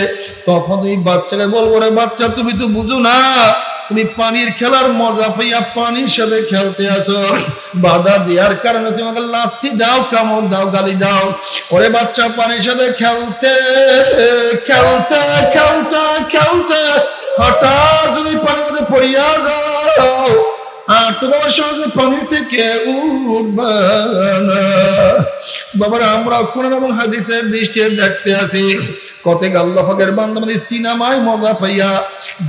তখন তুমি বাচ্চাকে বলবো, রে বাচ্চা তুমি তো বুঝো না, তুমি পানির খেলার মজা পাইয়া পানির সাথে খেলতে আসো, বাধা দেওয়ার কারণে তোমাকে লাঠি দাও, কামড় দাও, গালি দাও। ওরে বাচ্চা পানির সাথে খেলতে খেলতে খেলতে খেলতে হঠাৎ যদি পানির মধ্যে পড়িয়া যাও, আর তো বাবা সহজে পানির থেকে উঠবে না। বাবার আমরা কোরআন এবং হাদিসের দৃষ্টিতে দেখতে আছি, কতক আল্লাহ পাকের বান্দা মানে সিনেমায় মজা পাইয়া,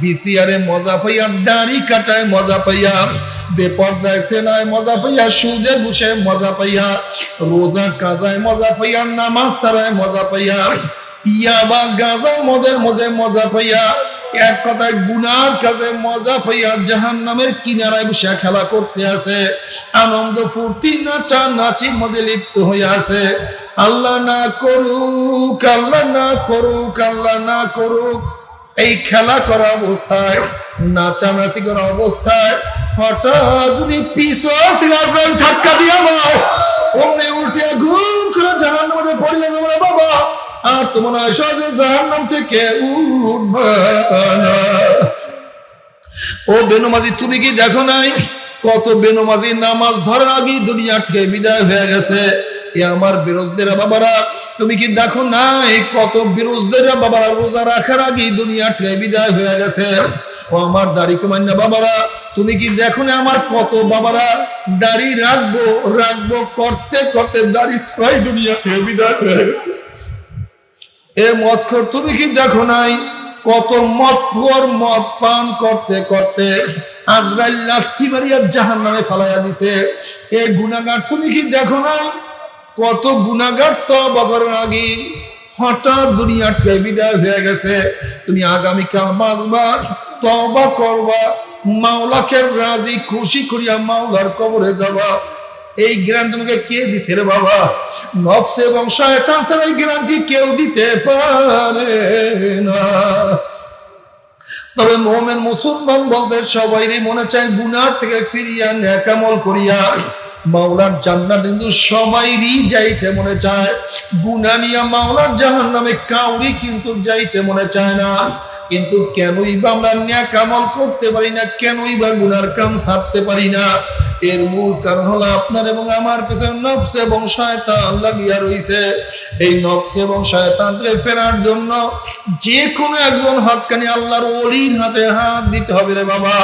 ভিসিআরে মজা পাইয়া, দাড়ি কাটায় মজা পাইয়া, বেপর্দায় সেনায় মজা পাইয়া, সুদে ঘুষে মজা পাইয়া, রোজা কাজায় মজা পাইয়া, নামাজ ছাড়ায় মজা পাইয়া, ইয়াবা গাঁজা মদের মধ্যে মজা পাইয়া, এক কথায় গুনার কাজে মজা পাইয়া জাহান্নামের কিনারায় বসে খেলা করতে আছে, আনন্দ ফুর্তি নাচা নাচির মধ্যে লিপ্ত হয়ে আছে। আল্লাহ না করুক, আল্লাহ না করুক, আল্লাহ না করুক, এই খেলা করা অবস্থায়, নাচানাচি করা অবস্থায় হঠাৎ যদি পিছন থেকে আজান ধাক্কা দিয়ে যায়, অমনি উঠে ঘুম করে জাহান্নামে পড়ে যাবে বাবা, আর তোমার সহজে জাহান্নাম থেকে উঠবে না। ও বেনমাজি, তুমি কি দেখো নাই কত বেনমাজি নামাজ ধরার আগেই দুনিয়া থেকে বিদায় হয়ে গেছে? এ আমার বিরোধীরা বাবারা, তুমি কি দেখো নাই কত বিরোধীরা বাবারা রোজা রাখার আগেই দুনিয়া থেকে বিদায় হয়ে গেছে? ও আমার দাড়ি কমান্না বাবারা, তুমি কি দেখো না আমার কত বাবারা দাড়ি রাখবো রাখবো করতে করতে দাড়ি ছাড়াই দুনিয়া থেকে বিদায় হয়ে গেছে? এ মদখোর, তুমি কি দেখো নাই কত মদখোর মদ পান করতে করতে আজরাইল লাথি মারিয়া জাহান্নামে ফালাইয়া দিছে? এ গুনাহগার, তুমি কি দেখো নাই কত গুনাহগার তওবা করার আগে হঠাৎ দুনিয়া থেকে বিদায় হয়ে গেছে? তুমি আগামীকাল বাঁচবা, তওবা করবা, মাওলাকে রাজি খুশি করিয়া মাওলার কবরে যাবা। এই গ্যারান্টি তোমাকে কে দিছে রে বাবা? নফস এবং শয়তান ছাড়া এই গ্যারান্টি কেউ দিতে পারে না। তবে মুমিন মুসলমান বলতে সবাইরই মনে চায় গুনাহ থেকে ফিরিয়া নেক আমল করিয়া মাওলার জান্নাত কিন্তু সবাইরই যাইতে মনে চায়, গুনাহ নিয়ে মাওলার জাহান্নামে কাউরি কিন্তু যাইতে মনে চায় না। কিন্তু কেনই বা আমরা নেক আমল করতে পারি না, কেনই বা গুনার কাম ছাড়তে পারি না? এর মূল কারণ হলো আপনার এবং আমার পিছনে নফস এবং শয়তান লাগিয়া রইছে। এই নফস এবং শয়তানকে ফেরার জন্য যে কোনো একজন হক্কানি আল্লাহর ওলির হাতে হাত দিতে হবে রে বাবা।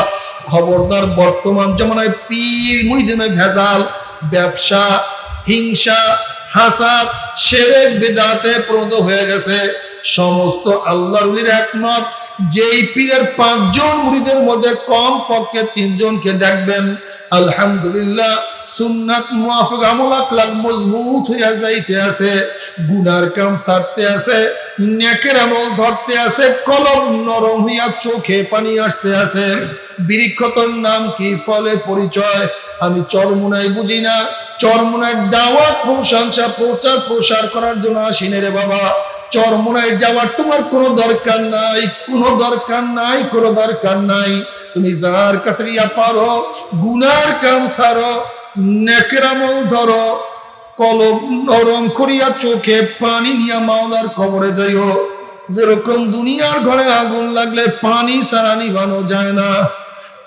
খবরদার, বর্তমান জমানায় পীর মুরিদের ভেজাল, ব্যবসা, হিংসা, হাসাদ, শিরক, বিদআতে প্রদ হয়ে গেছে। সমস্ত আল্লাহর ওলির একমত, যেই পীরের 5 জন মুরিদের মধ্যে কম পক্ষে 3 জনকে দেখবেন আলহামদুলিল্লাহ সুন্নাত মুআফিক আমল আখলাক মজবুত হইয়া যাইতে আছে, গুনার কাম ছাড়তে আছে, নেকের আমল ধরতে আছে, কলব নরম হইয়া চোখে পানি আসতে আছে। বৃক্ষতর নাম কি, ফলে পরিচয়। আমি চরমুনাই বুঝি না, চরমুনার দাওয়াত প্রশংসা প্রচার প্রসার করার জন্য আসিনে রে বাবা। চরমুনায় যাওয়ার তোমার কোনো দরকার নাই, কোনো দরকার নাই, কোনো দরকার নাই। তুমি যার কাছে গিয়া পারো, গুনার কাম ছাড়ো, নেকের আমল ধরো, কলব নরম করিয়া চোখে পানি নিয়া মাওলার কবরে যাইও। যেরকম দুনিয়ার ঘরে আগুন লাগলে পানি ছাড়া নিভানো যায় না,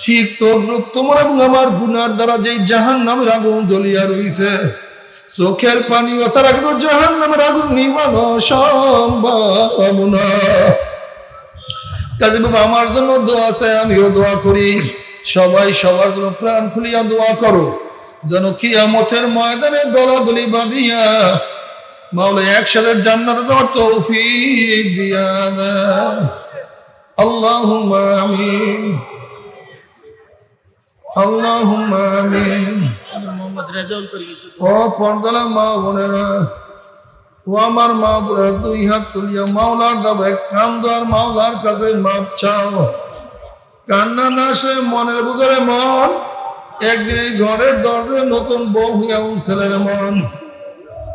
ঠিক তদ্রুপ তোমার এবং আমার গুনার দ্বারা যেই জাহান্নামের আগুন জ্বলিয়া রইছে, চোখের পানি ছাড়া কিন্তু জাহান্নামের আগুন নিভানো সম্ভব না। কাজে বাবা, আমার জন্য দোয়া চাই, আমিও দোয়া করি। সবাই সবার জন্য প্রাণ খুলিয়া দোয়া করো, যেন কিয়ামতের ময়দানে গলাগলি বাঁধিয়া মাওলা একসাথে জান্নাতে যাওয়ার তৌফিক দিয়া দেন। আল্লাহুম্মা আমিন, আল্লাহুম্মা আমিন। ও পর্দালা মা বোনেরা, ও আমার মা বোনেরা, 2 হাত তুলিয়া মাওলার দাবে কান্দো আর মাওলার কাছে মাপ চাও। কান্না না সে মনের বুঝারে মন, একদিন এই ঘরের দরজায় নতুন বউ হইয়া উঠছিল মন।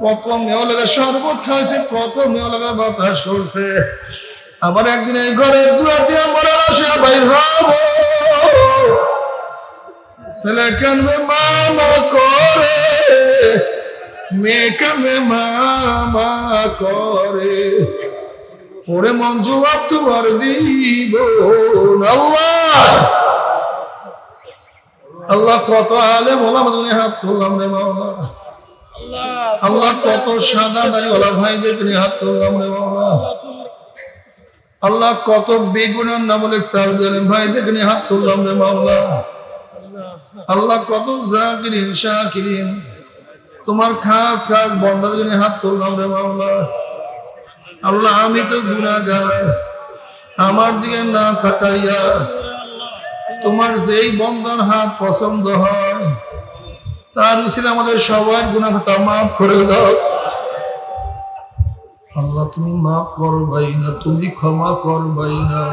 কত মেয়ে লাগে শরবত খাইছে, কত মেয়ে লাগে বাতাস করছে। আবার একদিন এই ঘরের দুয়ারটি মরার আসিয়া বাইর হব, ছেলে কানবে মামা করে, মেয়ে কানবে মামা করে। ওরে মন জবাব তোমার দিব আল্লাহ। আল্লাহ কত আলেম ওলামা দুনিয়া হাত তুললাম রে মাওলা। আল্লাহ কত সাদা দাড়ি ওলা ভাইদের নিয়ে হাত তুললাম রে মাওলা। আল্লাহ কত বেগুনার নাম লিখতে ভাইদের নিয়ে হাত তুললাম রে মাওলা। আল্লাহ কত জাকিরিন শাকিরিন তোমার খাস খাস বান্দাদের নিয়ে হাত তুললাম রে মাওলা। আল্লাহ আমি তো গুনাহগার, আমার দিকে না তাকাইয়া তোমার যেই বান্দার হাত পছন্দ হয় তার উসিলে আমাদের সবার গুনাহ খাতা মাফ করে দাও। আল্লাহ তুমি মাফ করবাই না, তুমি ক্ষমা করবাই না।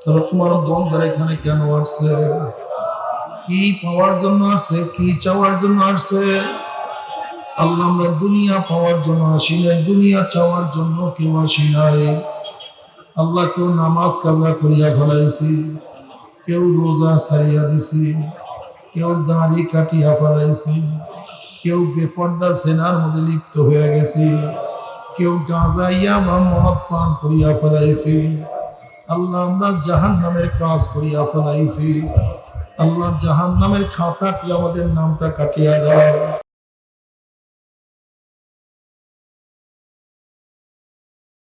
তাহলে তোমার বান্দা এখানে কেন আসছে? কি পাওয়ার জন্য আসছে? কি চাওয়ার জন্য আসছে? আল্লাহ আমরা দুনিয়া পাওয়ার জন্য আসি নাই, দুনিয়া চাওয়ার জন্য কেউ আসি নাই। আল্লাহ কেউ নামাজ কাজা করিয়া ফেলাইছি, কেউ রোজা ছাড়িয়া দিছি, কেউ দাড়ি কাটিয়া ফেলাইছি, কেউ বেপর্দা সেনার মধ্যে লিপ্ত হয়ে গেছি, কেউ গাঁজাইয়া বা মদ পান করিয়া ফেলাইছি। আল্লাহ আমরা জাহান্নামের কাজ করিয়া ফেলাইছি। আল্লাহ জাহান্নামের খাতা কি আমাদের নামটা কাটিয়া দাও।